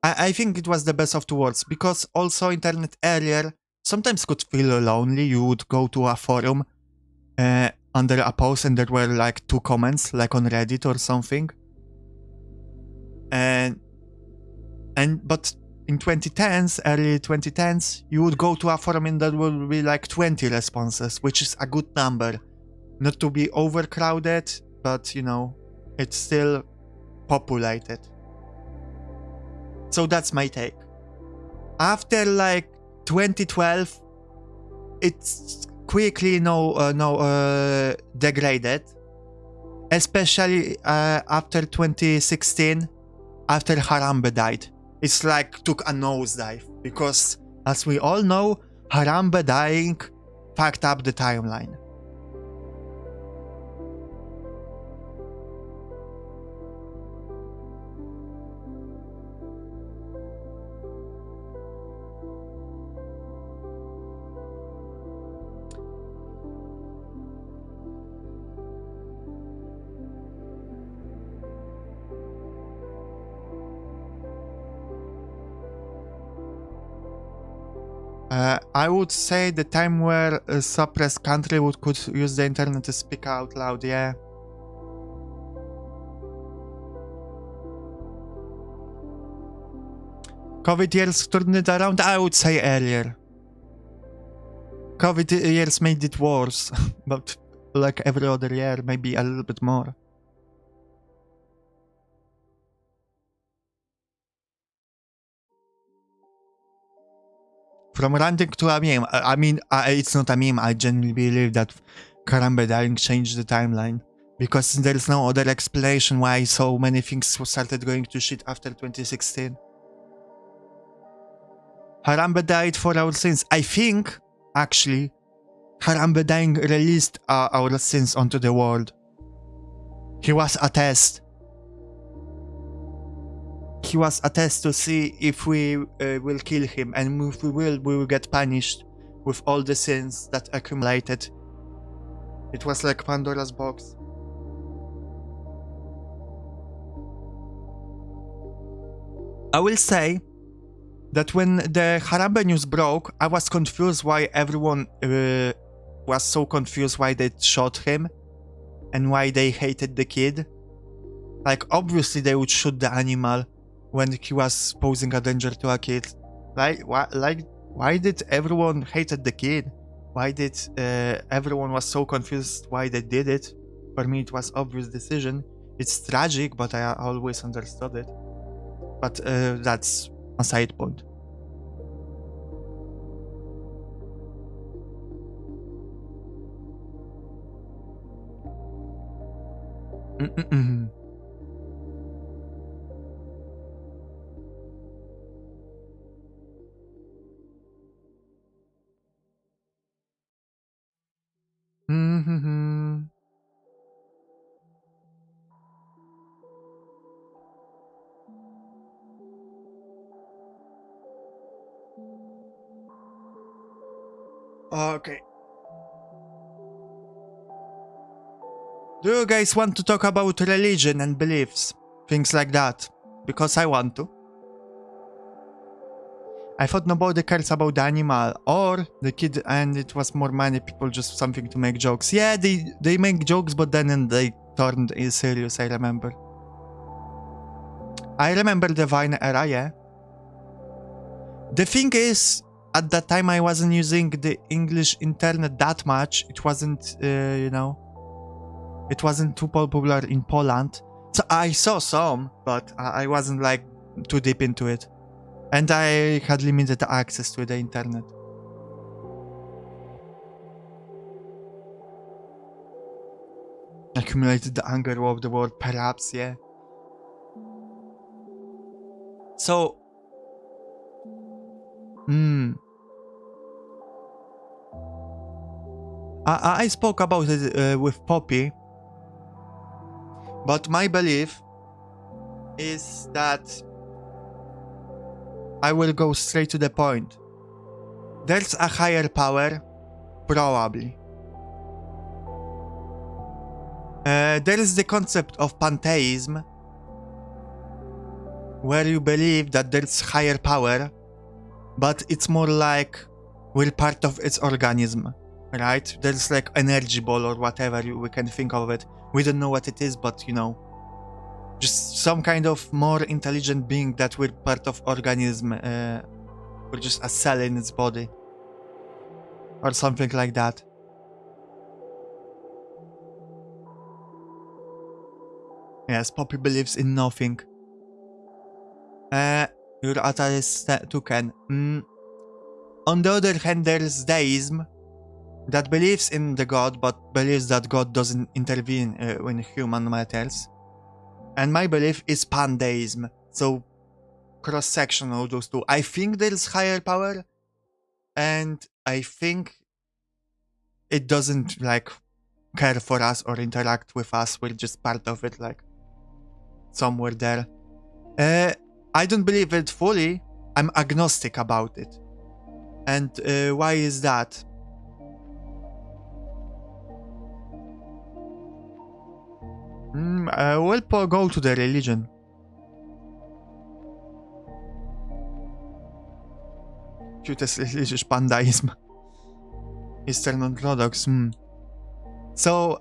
I think it was the best of two worlds, because also internet earlier sometimes could feel lonely. You would go to a forum under a post and there were like 2 comments, like on Reddit or something. But in 2010s, early 2010s, you would go to a forum and there will be like 20 responses, which is a good number. Not to be overcrowded, but you know, it's still populated. So that's my take. After like 2012, it's quickly degraded, especially after 2016, after Harambe died. It's like took a nosedive, because as we all know, Harambe dying fucked up the timeline. I would say the time where a suppressed country could use the internet to speak out loud, yeah. COVID years turned it around, I would say earlier. COVID years made it worse, but like every other year, maybe a little bit more. From ranting to a meme, I mean, it's not a meme, I genuinely believe that Harambe dying changed the timeline. Because there's no other explanation why so many things started going to shit after 2016. Harambe died for our sins. I think, actually, Harambe dying released our sins onto the world. He was a test. He was a test to see if we will kill him, and if we will get punished with all the sins that accumulated. It was like Pandora's box. I will say that when the Harambe news broke, I was confused why everyone was so confused why they shot him and why they hated the kid. Like, obviously they would shoot the animal when he was posing a danger to a kid. Why did everyone hated the kid? Why did everyone was so confused why they did it? For me, it was obvious decision. It's tragic, but I always understood it. But that's a side point. Okay. Do you guys want to talk about religion and beliefs? Things like that? Because I want to. I thought nobody cares about the animal or the kid, and it was more many people just something to make jokes. Yeah, they make jokes, but then they turned serious, I remember. I remember the Vine era, yeah. The thing is, at that time I wasn't using the English internet that much. It wasn't, you know, it wasn't too popular in Poland. So I saw some, but I wasn't like too deep into it. And I had limited access to the internet. Accumulated the anger of the world, perhaps, yeah. So, I spoke about it with Poppy, but my belief is that I will go straight to the point. There's a higher power, probably. There is the concept of pantheism, where you believe that there's higher power, but it's more like we're part of its organism, right? There's like energy ball or whatever we can think of it. We don't know what it is, but you know, just some kind of more intelligent being that we're part of organism, or just a cell in its body, or something like that. Yes, Poppy believes in nothing. Your attack is toucan. On the other hand, there's deism, that believes in the god, but believes that God doesn't intervene in human matters. And my belief is pantheism, so cross-section of those two. I think there's higher power, and I think it doesn't like care for us or interact with us. We're just part of it, like somewhere there. I don't believe it fully. I'm agnostic about it. And why is that? We'll go to the religion. Cutest religious pandaism. Eastern Orthodox. So,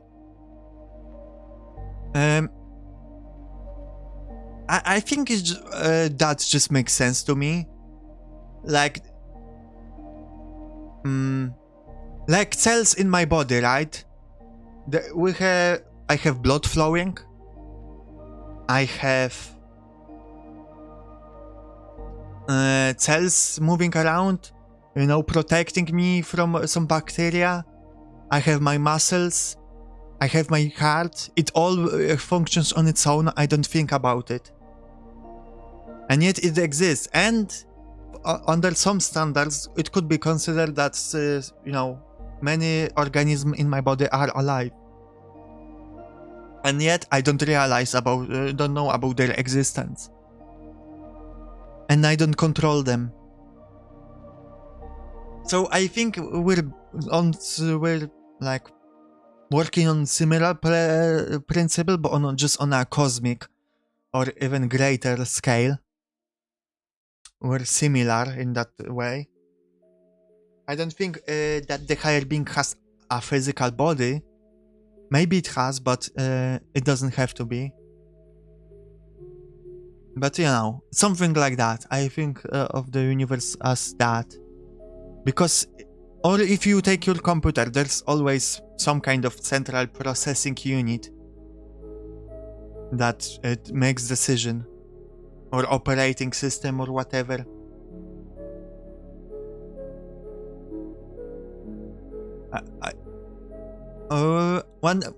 I think it's, that just makes sense to me. Like cells in my body, right? I have blood flowing. I have cells moving around, you know, protecting me from some bacteria. I have my muscles. I have my heart. It all functions on its own. I don't think about it. And yet it exists. And under some standards, it could be considered that, you know, many organisms in my body are alive. And yet I don't realize about, don't know about their existence. And I don't control them. So I think we're like working on similar principle, but just on a cosmic or even greater scale. We're similar in that way. I don't think that the higher being has a physical body. Maybe it has, but it doesn't have to be. But you know, something like that. I think of the universe as that. Because, or if you take your computer, there's always some kind of central processing unit that it makes decision, or operating system, or whatever.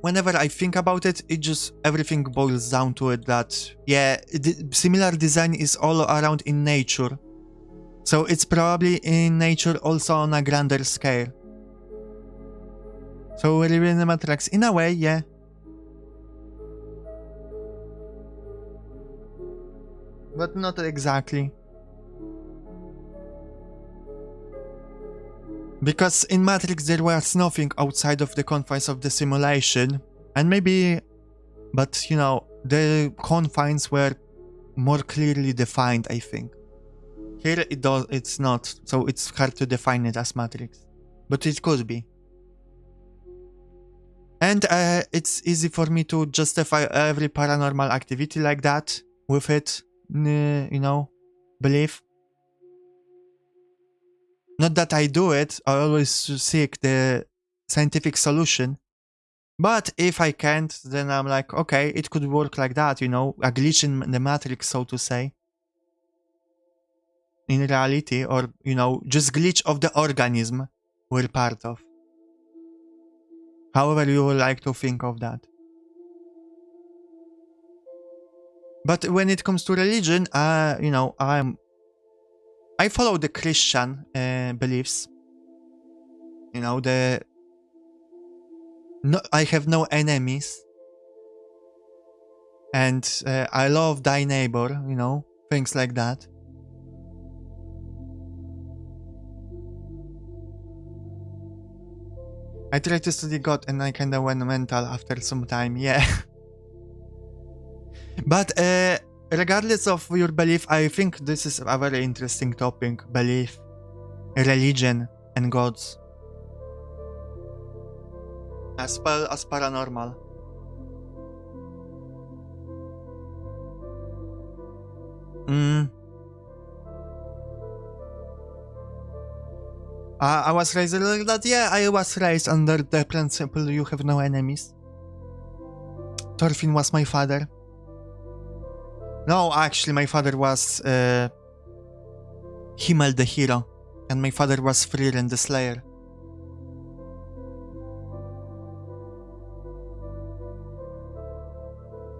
Whenever I think about it, it just everything boils down to it that, yeah, similar design is all around in nature. So it's probably in nature also on a grander scale. So we're in the Matrix in a way, yeah. But not exactly. Because in Matrix there was nothing outside of the confines of the simulation. And maybe, but you know, the confines were more clearly defined, I think. Here it's not, so it's hard to define it as Matrix. But it could be. And it's easy for me to justify every paranormal activity like that with it. you know, belief. Not that I do it, I always seek the scientific solution. But if I can't, then I'm like, okay, it could work like that, you know, a glitch in the matrix, so to say. In reality, or, you know, just glitch of the organism we're part of. However you would like to think of that. But when it comes to religion, you know, I follow the Christian beliefs. You know, I have no enemies. And I love thy neighbor, you know, things like that. I tried to study God and I kinda went mental after some time, yeah. But regardless of your belief, I think this is a very interesting topic. Belief, religion, and gods. As well as paranormal. I was raised like that? Yeah, I was raised under the principle you have no enemies. Thorfinn was my father. No, actually, my father was Himmel the hero, and my father was Frieren the slayer.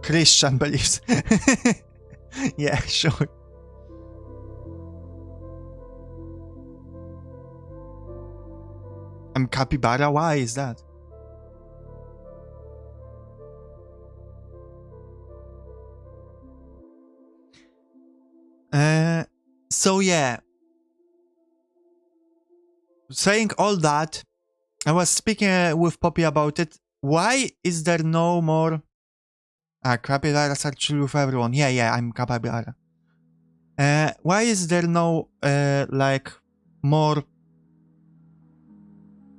Christian beliefs. Yeah, sure. I'm capybara? Why is that? So yeah. Saying all that, I was speaking with Poppy about it. Why is there no more... capybaras are chill with everyone. Yeah, I'm capybara. Why is there no, like, more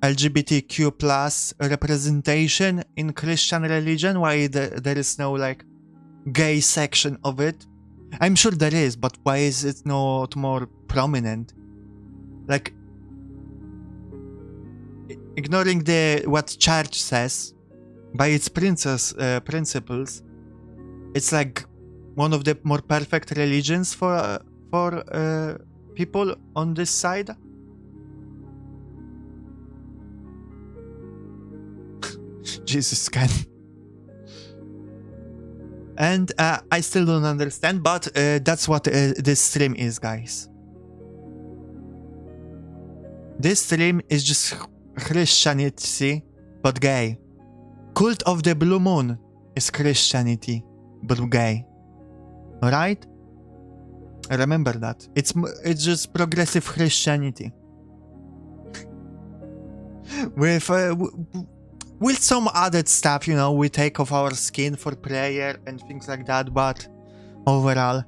LGBTQ plus representation in Christian religion? Why there is no, like, gay section of it? I'm sure there is, but why is it not more prominent? Like, ignoring what church says, by its principles, it's like one of the more perfect religions for people on this side. Jesus can. And I still don't understand, but that's what this stream is, guys. This stream is just Christianity, but gay. Cult of the Blue Moon is Christianity, but gay. Alright? Remember that. It's just progressive Christianity. With some added stuff, you know, we take off our skin for prayer and things like that, but overall,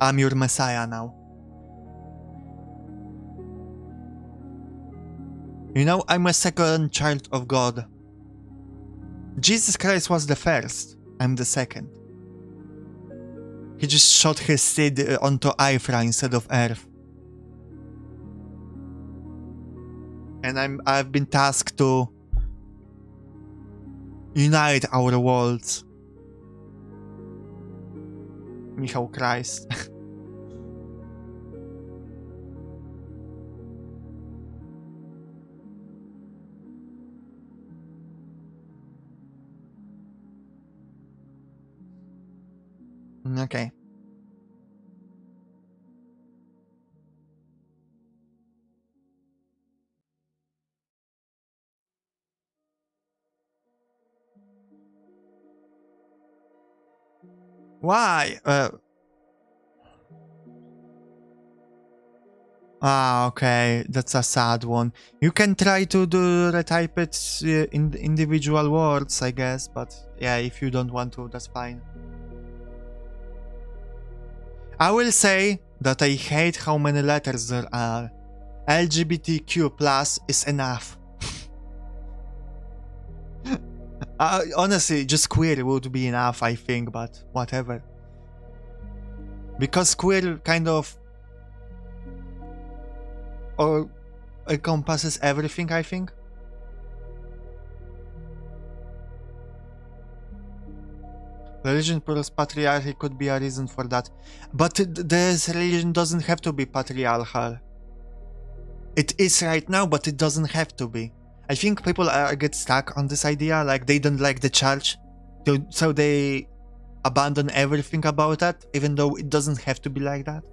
I'm your Messiah now. You know, I'm a second child of God. Jesus Christ was the first. I'm the second. He just shot his seed onto Ifra instead of Earth. And I've been tasked to unite our worlds. Mihau Christ. Okay. Why? Okay, that's a sad one. You can try to retype it in individual words, I guess, but yeah, if you don't want to, that's fine. I will say that I hate how many letters there are. LGBTQ plus is enough. Honestly, just queer would be enough, I think, but whatever. Because queer kind of or encompasses everything, I think. Religion plus patriarchy could be a reason for that. But this religion doesn't have to be patriarchal. It is right now, but it doesn't have to be. I think people get stuck on this idea, like they don't like the church, so they abandon everything about that, even though it doesn't have to be like that.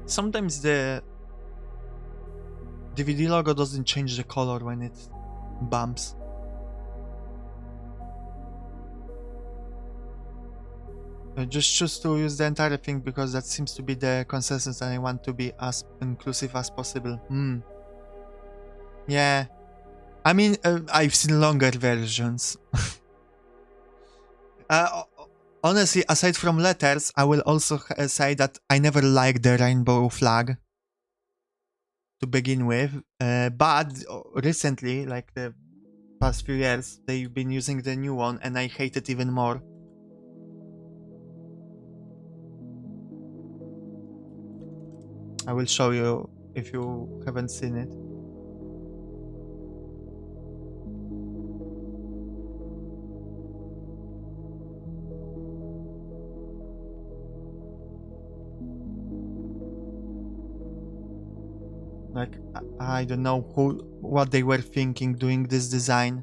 Sometimes the DVD logo doesn't change the color when it bumps. I just choose to use the entire thing because that seems to be the consensus and I want to be as inclusive as possible. Yeah. I mean, I've seen longer versions. Honestly, aside from letters, I will also say that I never liked the rainbow flag to begin with, but recently, like the past few years, they've been using the new one and I hate it even more. I will show you if you haven't seen it. Like, I don't know what they were thinking doing this design.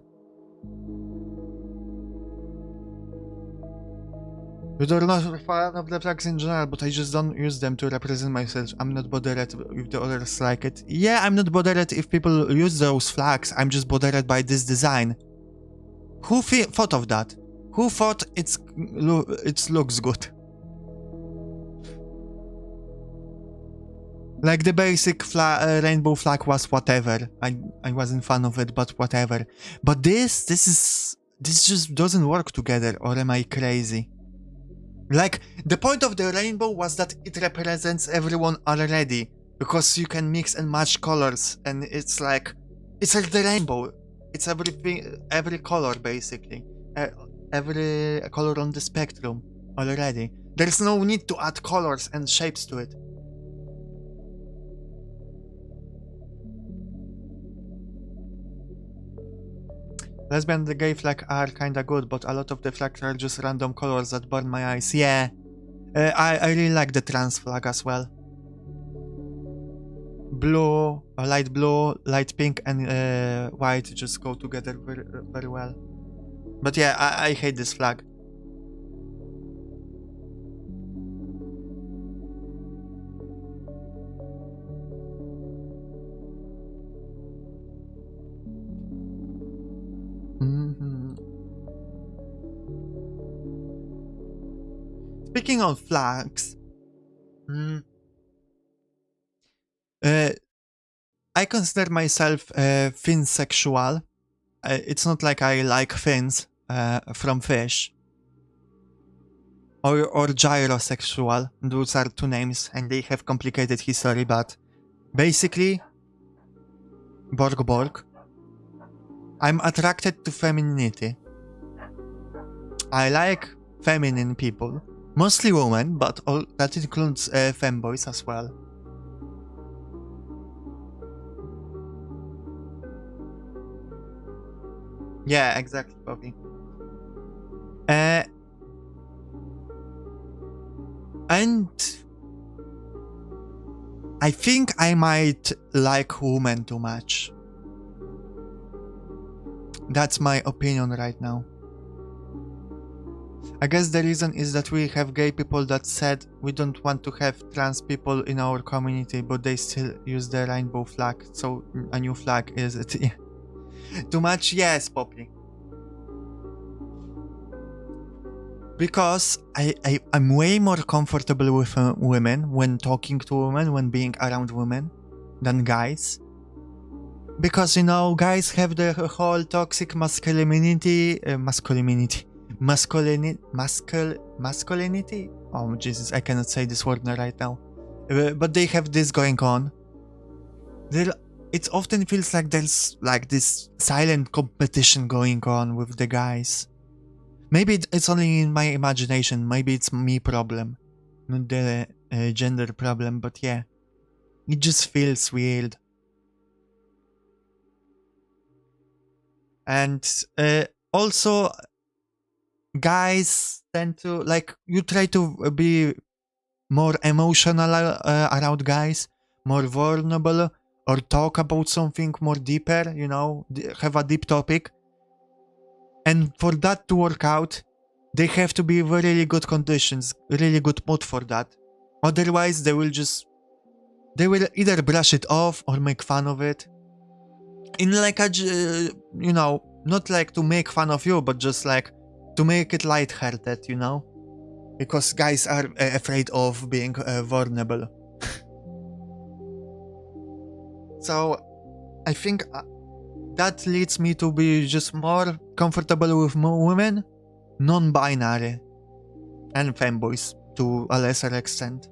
You're not a fan of the flags in general, but I just don't use them to represent myself. I'm not bothered if the others like it. Yeah, I'm not bothered if people use those flags. I'm just bothered by this design. Who thought of that? Who thought it looks good? Like the basic rainbow flag was whatever. I wasn't fan of it, but whatever. But this just doesn't work together, or am I crazy? Like, the point of the rainbow was that it represents everyone already, because you can mix and match colors, and it's like the rainbow. It's everything, every color basically, every color on the spectrum already. There's no need to add colors and shapes to it. Lesbian and the gay flag are kinda good, but a lot of the flags are just random colors that burn my eyes. Yeah, I really like the trans flag as well. Blue, light pink, and white just go together very, very well. But yeah, I hate this flag. Speaking of flags, I consider myself finsexual. It's not like I like fins from fish. Or gyrosexual. Those are two names and they have complicated history, but basically, Borg. I'm attracted to femininity. I like feminine people. Mostly women, but that includes femboys as well. Yeah, exactly, Bobby. And I think I might like women too much. That's my opinion right now. I guess the reason is that we have gay people that said we don't want to have trans people in our community, but they still use the rainbow flag, so a new flag is it? Too much? Yes, Poppy. Because I'm way more comfortable with women when talking to women, when being around women, than guys. Because, you know, guys have the whole toxic masculinity. Oh, Jesus, I cannot say this word right now. But they have this going on. it often feels like there's like this silent competition going on with the guys. Maybe it's only in my imagination. Maybe it's me problem, not the gender problem. But yeah, it just feels weird. And also, guys tend to like you try to be more emotional around guys, more vulnerable, or talk about something more deeper. You know, have a deep topic. And for that to work out, they have to be really good conditions, really good mood for that. Otherwise, they will either brush it off or make fun of it. In like a, you know, not like to make fun of you, but just like to make it lighthearted, you know? Because guys are afraid of being vulnerable. So I think that leads me to be just more comfortable with women, non-binary, and femboys to a lesser extent.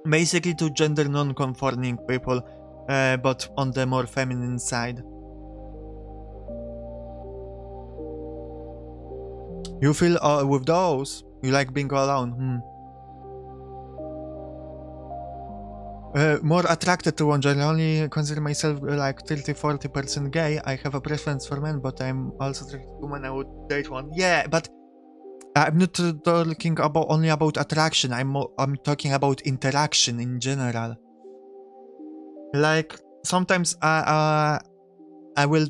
Basically to gender non-conforming people, but on the more feminine side. You feel with those? You like being alone? More attracted to one gender. I only consider myself like 30-40% gay. I have a preference for men, but I'm also attracted to women. I would date one. Yeah, but I'm not talking about only about attraction. I'm talking about interaction in general. Like sometimes I will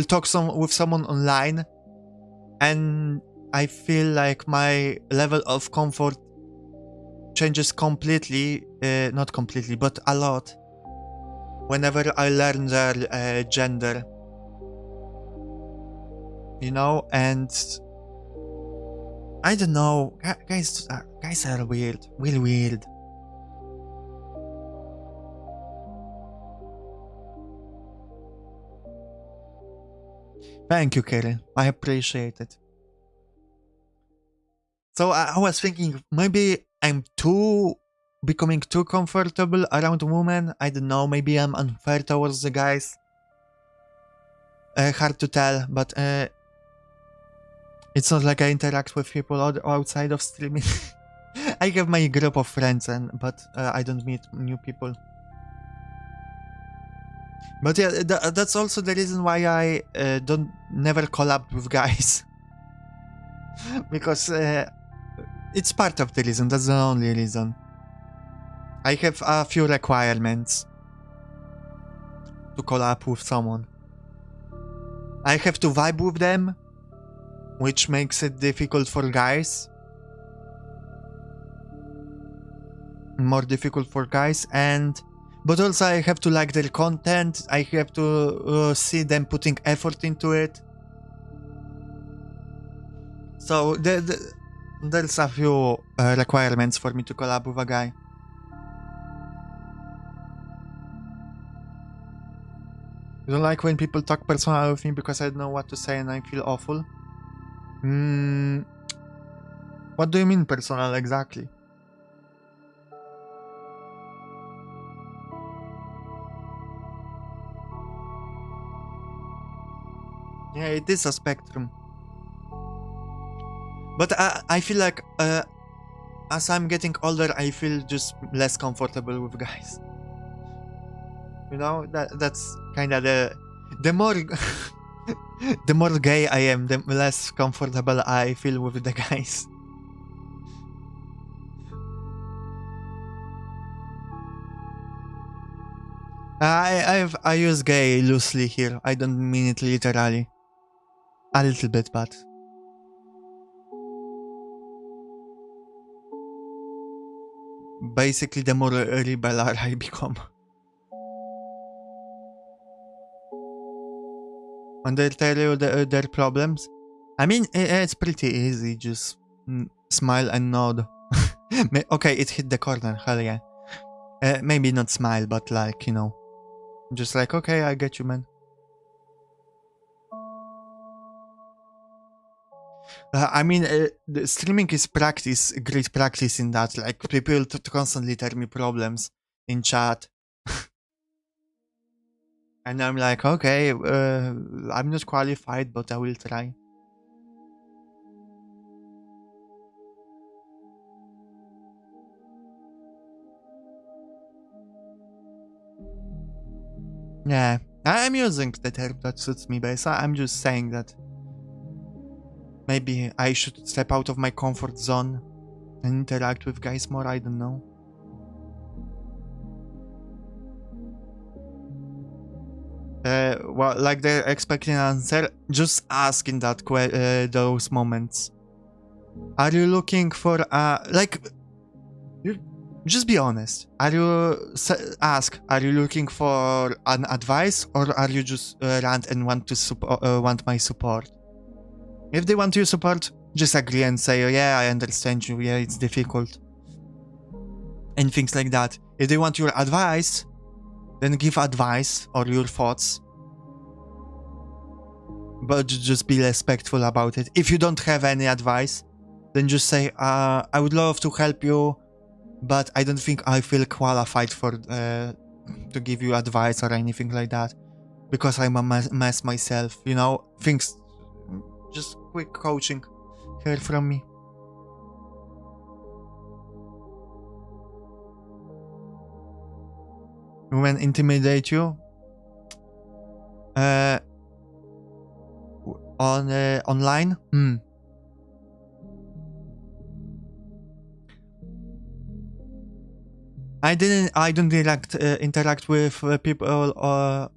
talk with someone online, and I feel like my level of comfort changes completely, not completely, but a lot, whenever I learn their gender, you know. And I don't know, guys are weird, really weird. Thank you, Karen. I appreciate it. So I was thinking maybe I'm becoming too comfortable around women. I don't know, maybe I'm unfair towards the guys. Hard to tell, but it's not like I interact with people outside of streaming. I have my group of friends, but I don't meet new people. But yeah, that's also the reason why I don't never collab with guys. Because it's part of the reason, that's the only reason. I have a few requirements to collab with someone. I have to vibe with them, which makes it difficult for guys. More difficult for guys, but also I have to like their content. I have to see them putting effort into it. So there's a few requirements for me to collab with a guy. I don't like when people talk personal with me because I don't know what to say and I feel awful. What do you mean personal exactly? Yeah, it is a spectrum. But I feel like as I'm getting older, I feel just less comfortable with guys. You know, that's kind of the more the more gay I am, the less comfortable I feel with the guys. I use gay loosely here. I don't mean it literally. A little bit, but basically the more rebel I become. When they tell you their problems, I mean, it's pretty easy. Just smile and nod. Okay, it hit the corner. Hell yeah. Maybe not smile, but like, you know, just like, okay, I get you, man. I mean, the streaming is great practice in that. Like, people constantly tell me problems in chat. And I'm like, okay, I'm not qualified, but I will try. Yeah, I'm using the term that suits me best. I'm just saying that maybe I should step out of my comfort zone and interact with guys more. I don't know. Well, like they're expecting an answer, just ask in that those moments. Are you looking for just be honest. Are you ask? Are you looking for an advice, or are you just rant and want to want my support? If they want your support, just agree and say, oh, "Yeah, I understand you. Yeah, it's difficult," and things like that. If they want your advice, then give advice or your thoughts, but just be respectful about it. If you don't have any advice, then just say, "I would love to help you, but I don't think I feel qualified for to give you advice or anything like that, because I'm a mess myself." You know, things. Just quick coaching here from me. Women intimidate you on online. I don't interact with people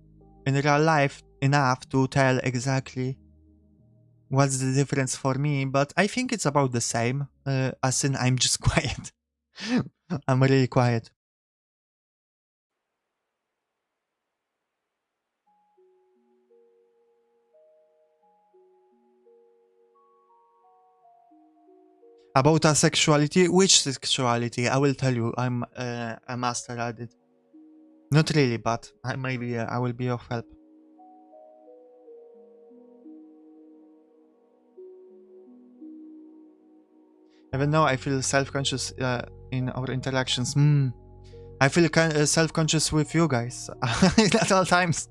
in real life enough to tell exactly what's the difference for me, but I think it's about the same. As in, I'm just quiet. I'm really quiet. About asexuality, which sexuality? I will tell you. I'm a master at it. Not really, but maybe I will be of help. Even though I feel self-conscious in our interactions. I feel self-conscious with you guys at all times.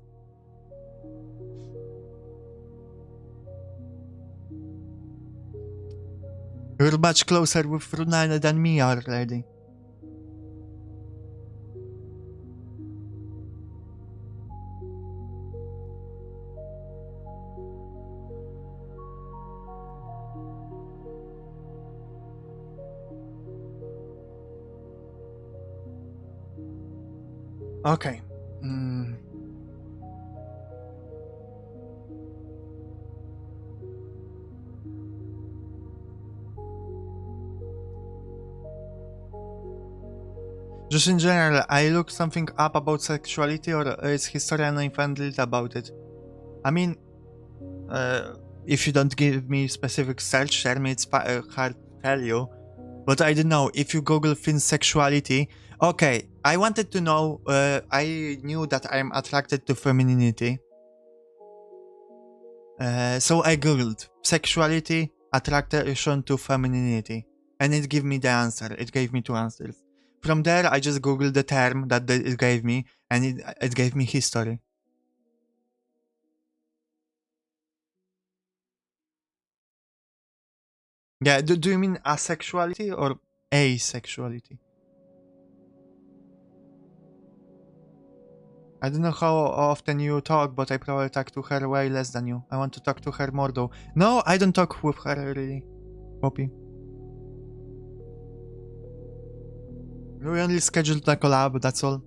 You're much closer with Runana than me already. Okay. Just in general, I looked something up about sexuality or its history and I found little about it. I mean, if you don't give me specific search term, it's hard to tell you. But I don't know, if you Google Finn's sexuality... Okay, I wanted to know, I knew that I'm attracted to femininity. So I Googled sexuality, attraction to femininity. And it gave me the answer. It gave me two answers. From there, I just Googled the term that it gave me, and it gave me history. Yeah, do you mean asexuality or asexuality? I don't know how often you talk, but I probably talk to her way less than you. I want to talk to her more though. No, I don't talk with her really, Poppy. We only scheduled a collab, that's all.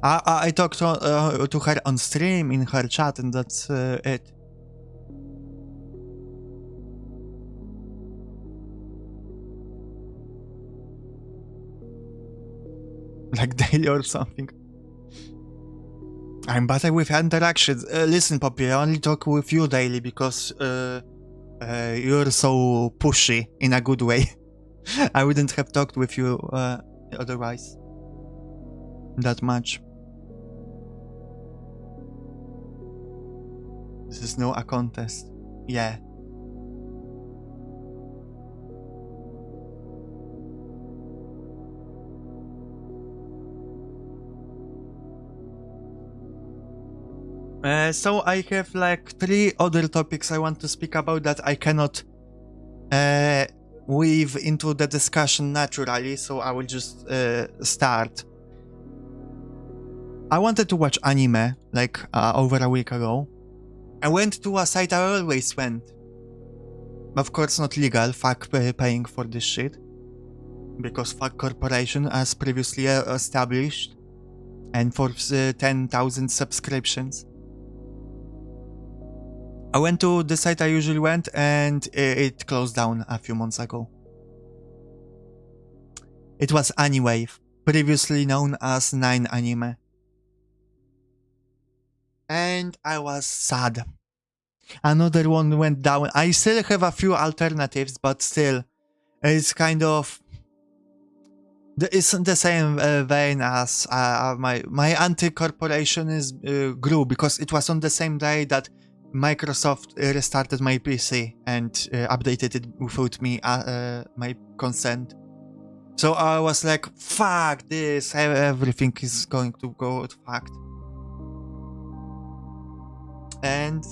I talked to her on stream in her chat, and that's it. Like daily or something. I'm better with interactions. Listen, Poppy, I only talk with you daily because you're so pushy in a good way. I wouldn't have talked with you otherwise that much. This is no a contest. Yeah. So I have like 3 other topics I want to speak about that I cannot weave into the discussion naturally, so I will just start. I wanted to watch anime like over a week ago. I went to a site I always went. Of course not legal, fuck paying for this shit. Because fuck corporation as previously established. And for 10,000 subscriptions. I went to the site I usually went and it closed down a few months ago. It was Aniwave, previously known as 9 Anime. And I was sad. Another one went down. I still have a few alternatives, but still, it's kind of... It's in the same vein as my anti-corporation grew, because it was on the same day that Microsoft restarted my PC and updated it without me my consent. So I was like, fuck this, everything is going to go fucked. And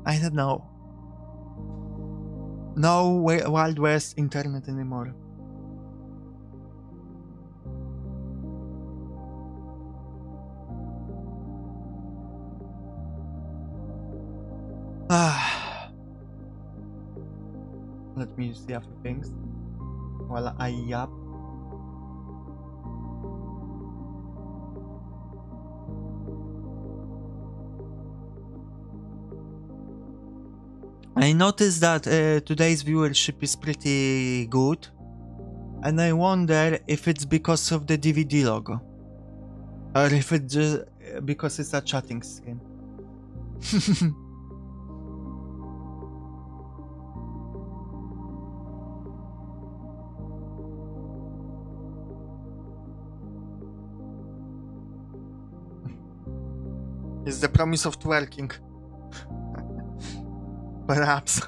I don't know. No Wild West internet anymore. Let me see a few things while I yap. I noticed that today's viewership is pretty good, and I wonder if it's because of the DVD logo, or if it's just because it's a chatting screen. It's the promise of twerking. Perhaps.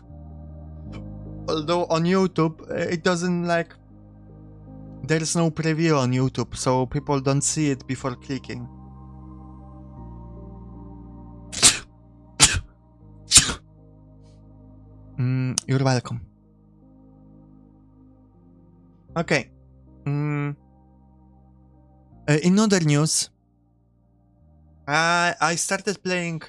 Although on YouTube, it doesn't like... There's no preview on YouTube, so people don't see it before clicking. You're welcome. Okay. In other news, I started playing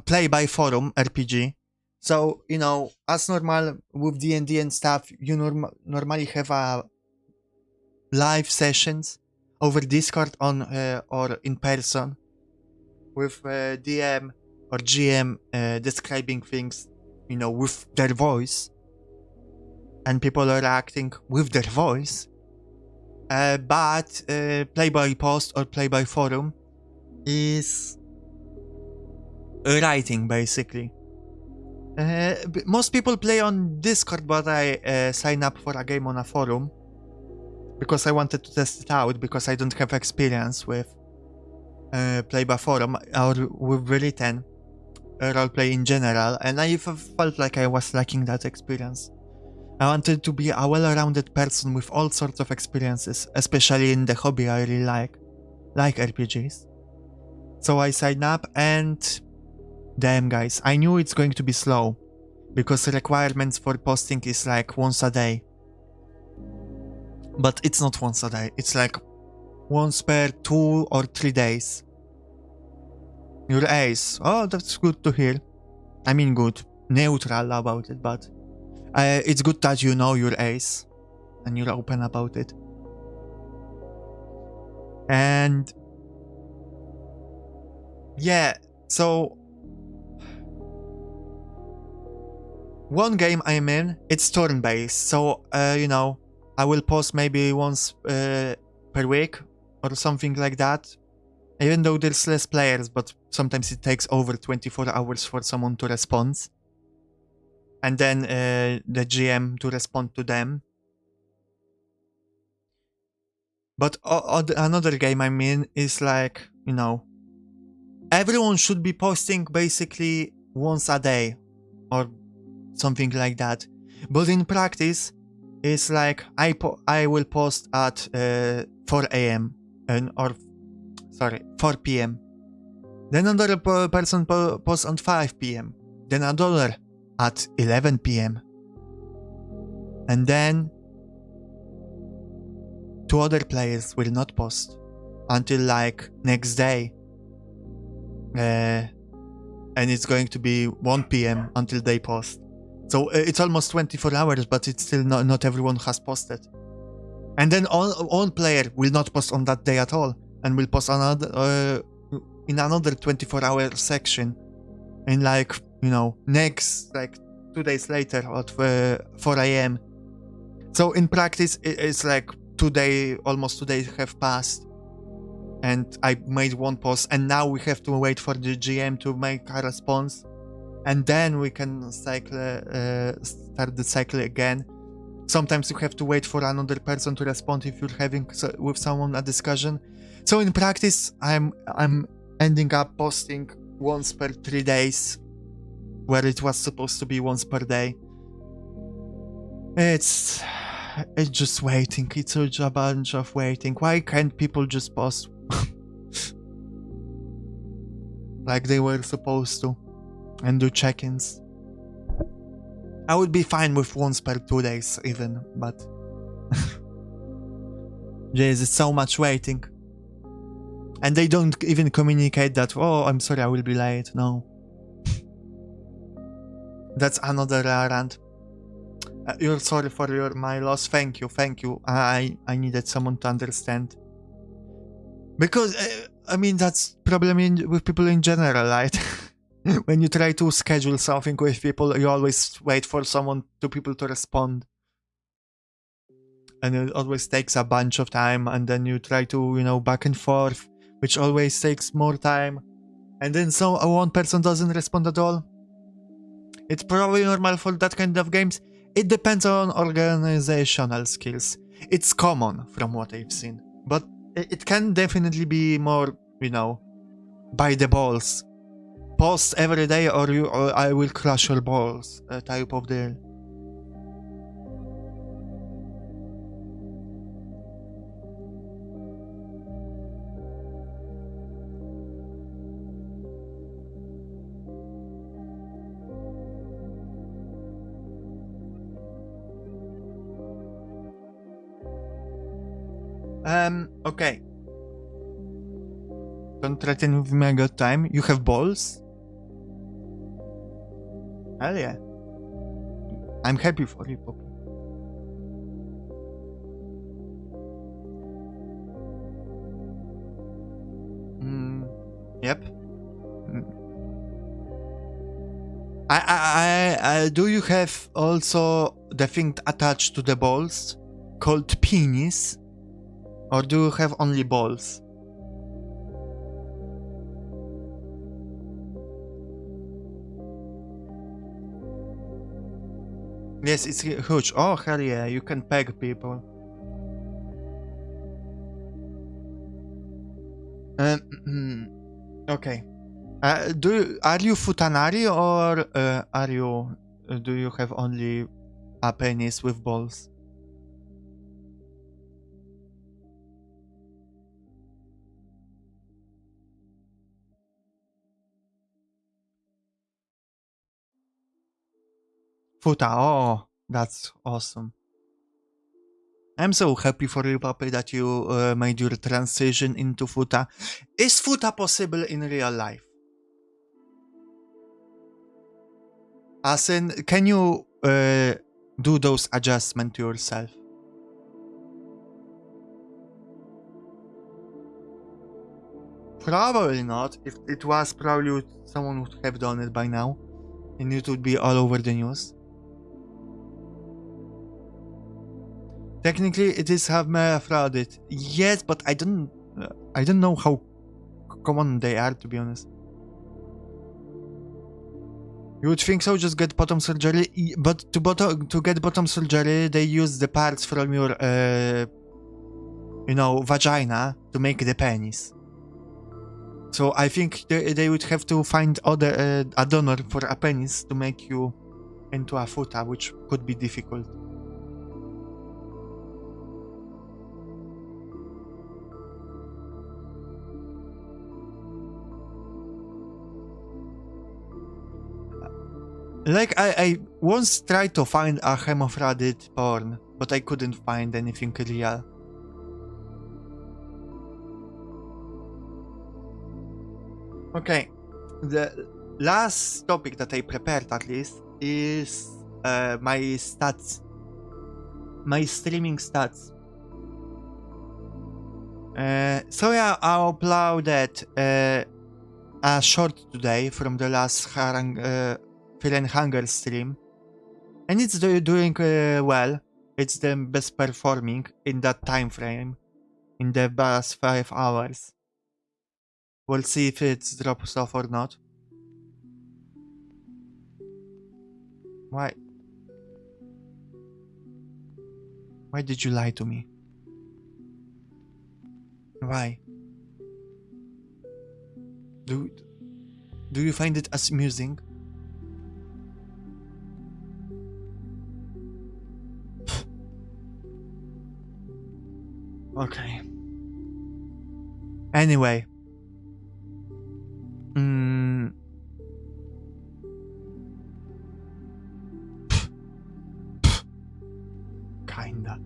Play by Forum RPG. So, you know, as normal with D&D and stuff, you normally have live sessions over Discord on or in person with DM or GM describing things, you know, with their voice, and people are acting with their voice. But Play by Post or Play by Forum is writing, basically. Most people play on Discord, but I sign up for a game on a forum because I wanted to test it out, because I don't have experience with Play by Forum or with written roleplay in general, and I felt like I was lacking that experience. I wanted to be a well-rounded person with all sorts of experiences, especially in the hobby I really like RPGs. So I signed up, and damn guys, I knew it's going to be slow, because the requirements for posting is like once a day. But it's not once a day, it's like once per 2 or 3 days. Your ace. Oh, that's good to hear. I mean good, neutral about it, but it's good that you know your ace and you're open about it. And yeah, so one game I'm in, it's turn-based, so you know, I will post maybe once per week or something like that, even though there's less players, but sometimes it takes over 24 hours for someone to respond, and then the GM to respond to them. But another game I'm in is like, you know, everyone should be posting basically once a day or something like that. But in practice, it's like I will post at 4 a.m. or sorry, 4 p.m. Then another person posts on 5 p.m. Then another at 11 p.m. And then 2 other players will not post until like next day. And it's going to be 1 p.m. until they post. So it's almost 24 hours, but it's still not everyone has posted. And then one player will not post on that day at all, and will post another in another 24-hour section, in like, you know, next, like 2 days later at 4 a.m. So in practice, it's like almost 2 days have passed, and I made one post, and now we have to wait for the GM to make a response, and then we can start the cycle again. Sometimes you have to wait for another person to respond if you're having with someone a discussion. So in practice, I'm ending up posting once per 3 days, where it was supposed to be once per day. It's just waiting. It's such a bunch of waiting. Why can't people just post like they were supposed to and do check-ins? I would be fine with once per 2 days even, but there's so much waiting. And they don't even communicate that, oh, I'm sorry, I will be late. No. That's another rant. You're sorry for my loss. Thank you. I needed someone to understand. Because, I mean, that's problem with people in general, right? When you try to schedule something with people, you always wait for people to respond. And it always takes a bunch of time, and then you try to, you know, back and forth, which always takes more time. And then one person doesn't respond at all. It's probably normal for that kind of games. It depends on organizational skills. It's common from what I've seen. But it can definitely be more, you know, by the balls. Post every day or I will crush your balls type of deal. Okay. Don't threaten with me, I got time. You have balls? Hell yeah. I'm happy for you, Poppy. Yep. Do you have also the thing attached to the balls called penis? Or do you have only balls? Yes, it's huge. Oh, hell yeah, you can peg people. Okay. Are you futanari or do you have only a penis with balls? Futa, oh, that's awesome. I'm so happy for you, Papi, that you made your transition into Futa. Is Futa possible in real life? As in, can you do those adjustments to yourself? Probably not. If it was, probably someone would have done it by now. And it would be all over the news. Technically, it is hermaphrodite. Yes, but I don't know how common they are, to be honest. You would think so, just get bottom surgery, but to get bottom surgery, they use the parts from your, you know, vagina to make the penis. So I think they would have to find other a donor for a penis to make you into a futa, which could be difficult. Like, I once tried to find a hermaphrodite porn, but I couldn't find anything real. Okay, the last topic that I prepared, at least, is my stats. My streaming stats. So yeah, I uploaded a short today from the last Fear & Hunger stream, and it's doing well. It's the best performing in that time frame, in the past 5 hours. We'll see if it drops off or not. Why? Why did you lie to me? Why? Do you find it as amusing? Okay. Anyway. Kinda.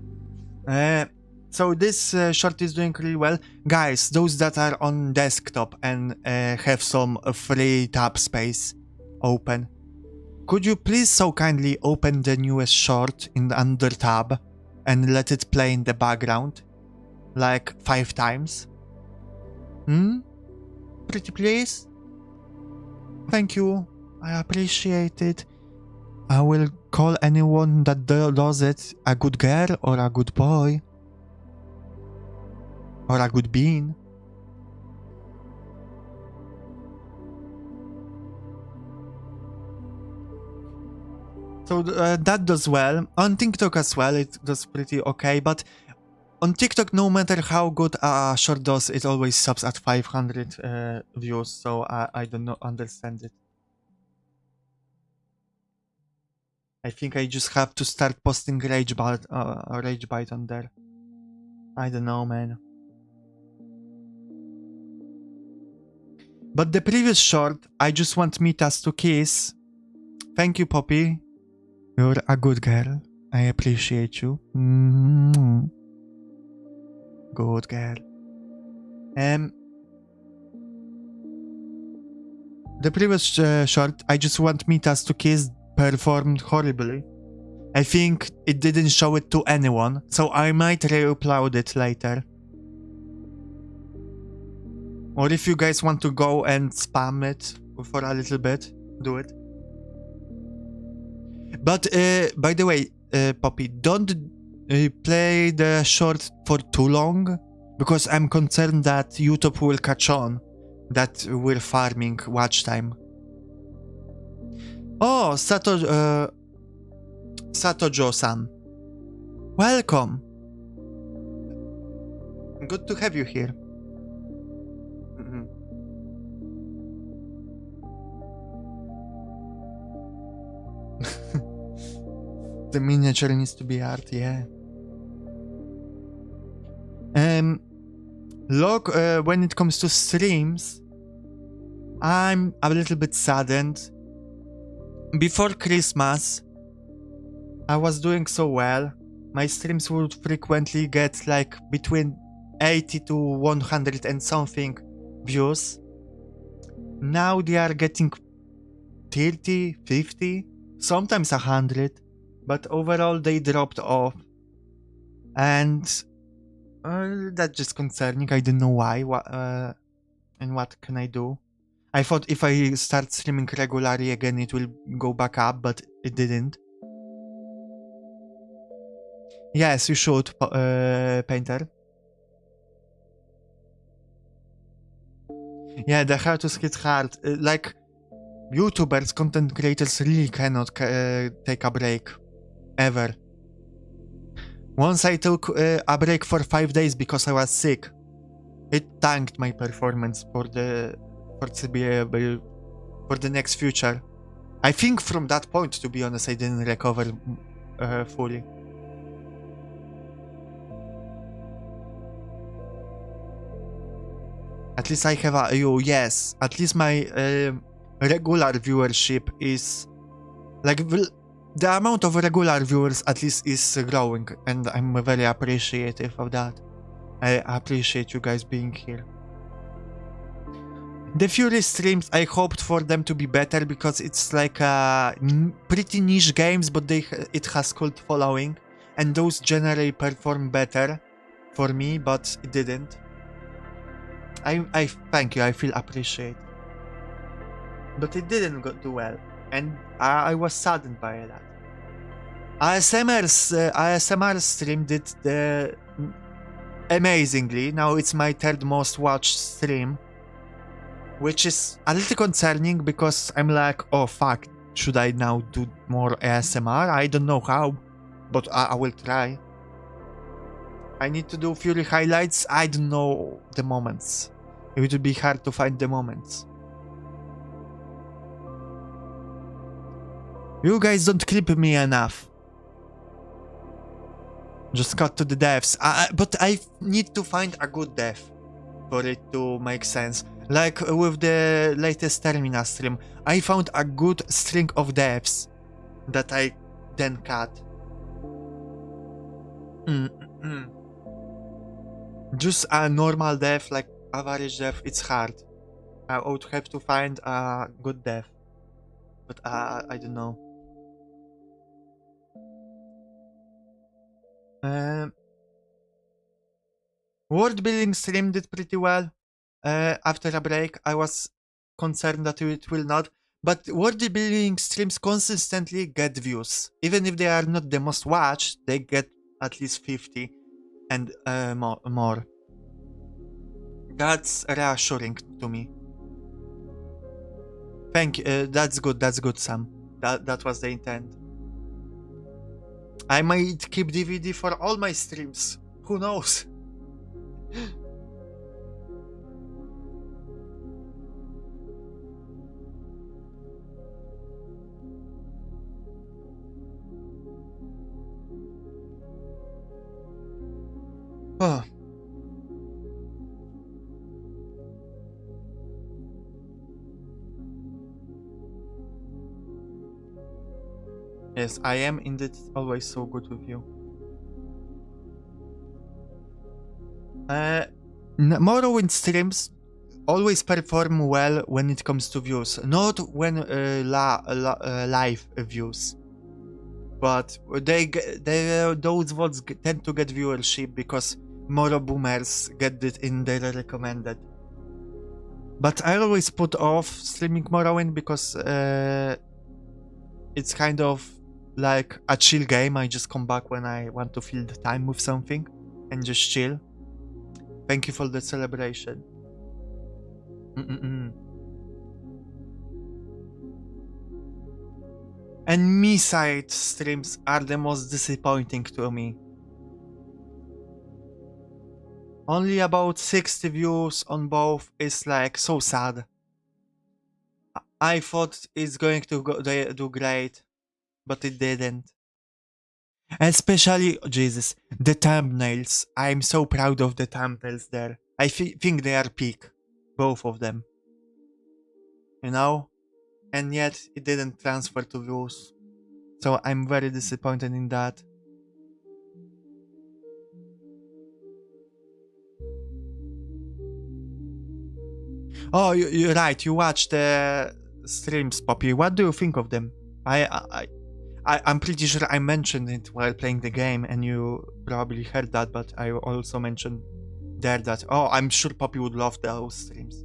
So this short is doing really well. Guys, those that are on desktop and have some free tab space open, could you please so kindly open the newest short in the under tab and let it play in the background? Like 5 times? Pretty please? Thank you. I appreciate it. I will call anyone that does it a good girl or a good boy. Or a good bean. So that does well. On TikTok as well, it does pretty okay, but on TikTok, no matter how good a short does, it always stops at 500 views, so I don't understand it. I think I just have to start posting rage bite on there. I don't know, man. But the previous short, I just want Mitas to kiss. Thank you, Poppy. You're a good girl. I appreciate you. Good girl. The previous short, I just want Mitas to kiss, performed horribly. I think it didn't show it to anyone, so I might re-upload it later. Or if you guys want to go and spam it for a little bit, do it. But by the way, Poppy, don't play the short for too long, because I'm concerned that YouTube will catch on that we're farming watch time. Oh, Satojo-san. Welcome. Good to have you here. The miniature needs to be art, yeah. Look, when it comes to streams, I'm a little bit saddened. Before Christmas, I was doing so well. My streams would frequently get like between 80 to 100 and something views. Now they are getting 30, 50, sometimes 100. But overall, they dropped off, and that's just concerning. I don't know why. And what can I do? I thought if I start streaming regularly again, it will go back up, but it didn't. Yes, you should, Painter. Yeah, the hiatus hits hard. Like, YouTubers, content creators really cannot take a break. Ever. Once I took a break for 5 days because I was sick. It tanked my performance for the foreseeable for the next future. I think from that point, to be honest, I didn't recover fully. At least I have a yes. At least my regular viewership is like the amount of regular viewers at least is growing, and I'm very appreciative of that. I appreciate you guys being here. The Fury streams, I hoped for them to be better because it's like pretty niche games, but it has cult following, and those generally perform better for me, but it didn't. I thank you, I feel appreciated. But it didn't do well, and I was saddened by that. ASMR stream did amazingly. Now it's my third most watched stream, which is a little concerning because I'm like, oh fuck, should I now do more ASMR? I don't know how, but I will try. I need to do Fury highlights. I don't know the moments. It would be hard to find the moments. You guys don't clip me enough. Just cut to the deaths. But I need to find a good death for it to make sense. Like with the latest Termina stream, I found a good string of deaths that I then cut. Just a normal death, like average death, it's hard. I would have to find a good death. But I don't know. World building stream did pretty well. After a break, I was concerned that it will not. But world building streams consistently get views. Even if they are not the most watched, they get at least 50 and more. That's reassuring to me. Thank you. That's good, Sam. That was the intent. I might keep DVD for all my streams. Who knows? Oh. Yes, I am indeed always so good with you. Morrowind streams always perform well when it comes to views, not when live views. But those VODs tend to get viewership because more boomers get it in their recommended. But I always put off streaming Morrowind because it's kind of like a chill game. I just come back when I want to fill the time with something and just chill. Thank you for the celebration. And me-side streams are the most disappointing to me. Only about 60 views on both is like so sad. I thought it's going to do great, but it didn't. Especially, Jesus, the thumbnails. I'm so proud of the thumbnails there. I think they are peak, both of them. You know? And yet, it didn't transfer to views. So I'm very disappointed in that. Oh, you're right. You watched the streams, Poppy. What do you think of them? I'm pretty sure I mentioned it while playing the game, and you probably heard that, but I also mentioned there that, oh, I'm sure Poppy would love those streams.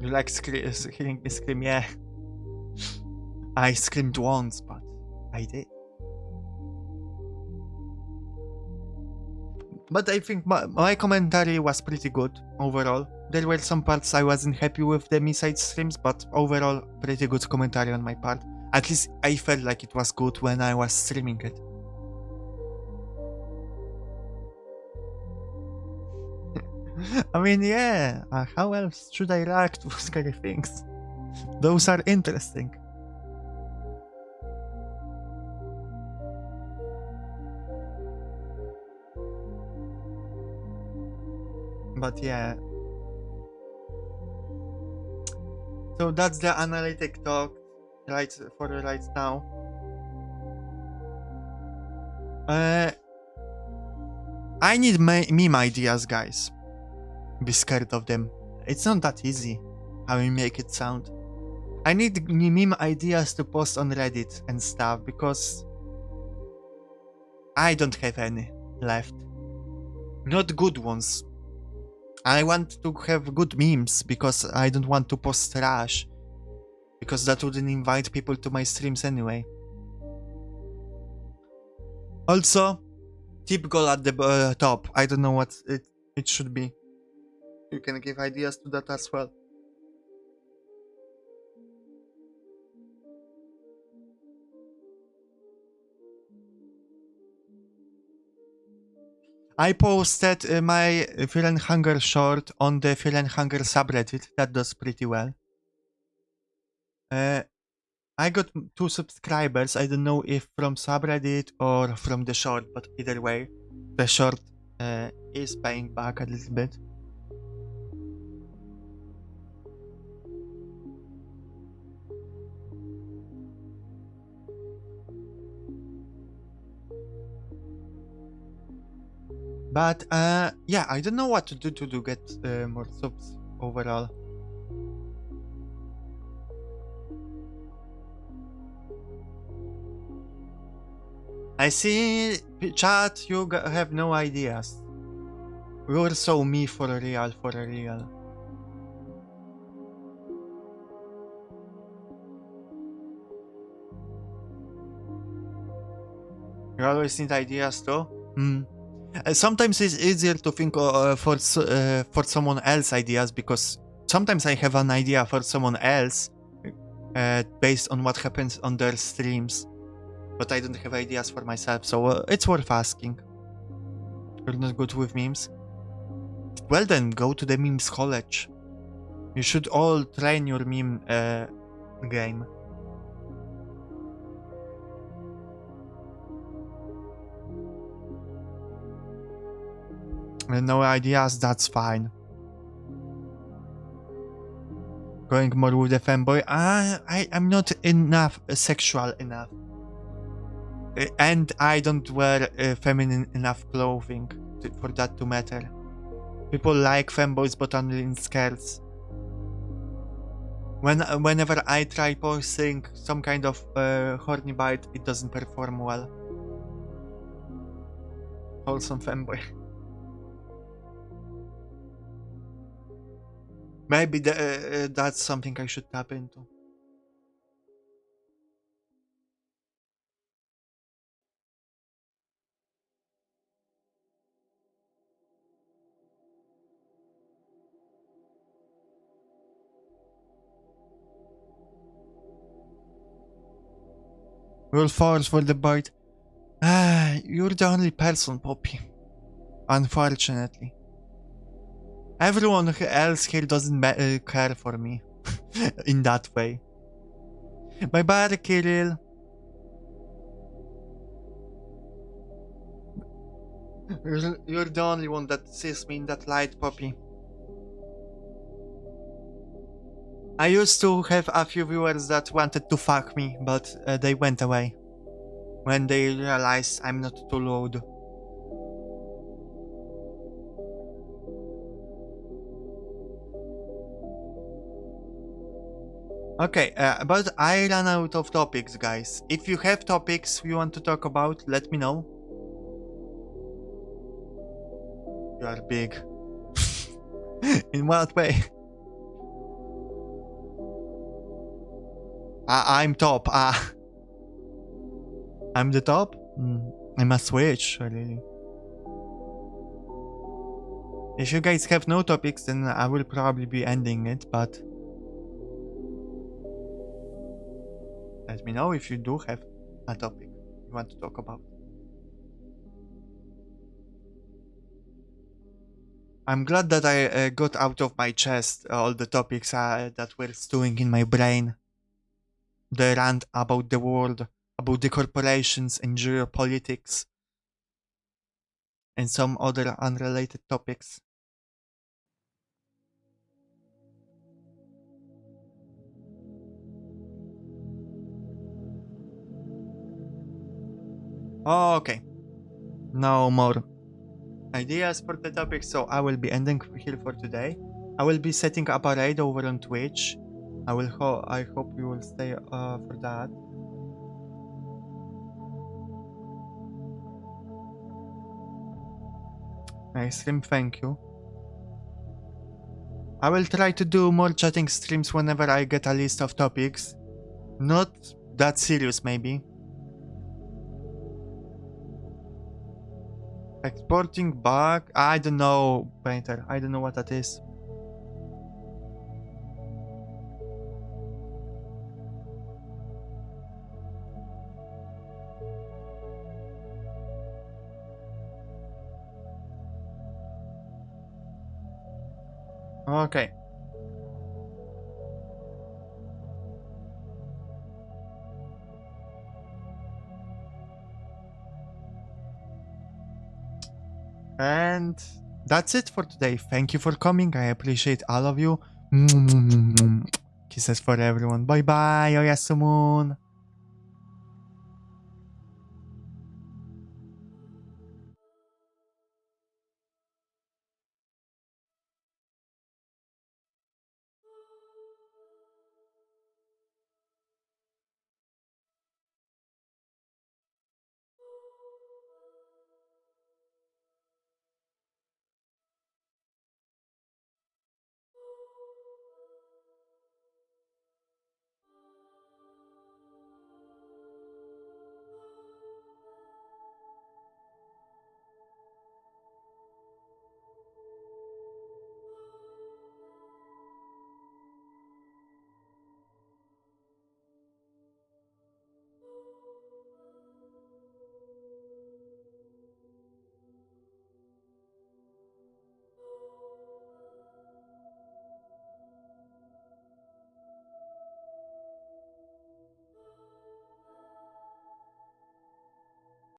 You like hearing me scream? Yeah. I screamed once, but I did. But I think my commentary was pretty good overall. There were some parts I wasn't happy with the me-side streams, but overall pretty good commentary on my part. At least I felt like it was good when I was streaming it. I mean, yeah, how else should I react to scary things? Those are interesting. But yeah. So that's the analytic talk for right now. I need meme ideas, guys. Be scared of them. It's not that easy how we make it sound. I need meme ideas to post on Reddit and stuff because I don't have any left. Not good ones. I want to have good memes because I don't want to post trash. Because that wouldn't invite people to my streams anyway. Also, tip goal at the top. I don't know what it should be. You can give ideas to that as well. I posted my Fear and Hunger short on the Fear and Hunger subreddit. That does pretty well. I got 2 subscribers. I don't know if from subreddit or from the short, but either way, the short is paying back a little bit. But yeah, I don't know what to do to get more subs overall. I see, chat, you have no ideas. You're so me for real, for real. You always need ideas though? Sometimes it's easier to think for someone else ideas because sometimes I have an idea for someone else based on what happens on their streams, but I don't have ideas for myself, so it's worth asking. You're not good with memes? Well then, go to the memes college. You should all train your meme game. No ideas, that's fine. Going more with the fanboy. I'm not enough sexual enough. And I don't wear feminine enough clothing for that to matter. People like fanboys but only in skirts. Whenever I try posting some kind of horny bite, it doesn't perform well. Wholesome fanboy. Maybe that's something I should tap into. Roll force for the bite. You're the only person, Poppy. Unfortunately. Everyone else here doesn't care for me in that way. Bye-bye, Kirill. You're the only one that sees me in that light, Poppy. I used to have a few viewers that wanted to fuck me, but they went away when they realized I'm not too loud. Okay, but I ran out of topics, guys. If you have topics you want to talk about, let me know. You are big. In what way? I'm top. I'm the top? I must switch, really. If you guys have no topics, then I will probably be ending it, but Let me know if you do have a topic you want to talk about. I'm glad that I got out of my chest all the topics that were stewing in my brain. The rant about the world, about the corporations and geopolitics, and some other unrelated topics. Okay, no more ideas for the topic, so I will be ending here for today. I will be setting up a raid over on Twitch. I hope you will stay for that. Nice stream, thank you. I will try to do more chatting streams whenever I get a list of topics. Not that serious, maybe. Exporting back? I don't know, Painter. I don't know what that is. Okay. And that's it for today. Thank you for coming. I appreciate all of you. Kisses for everyone. Bye bye. Oyasumun.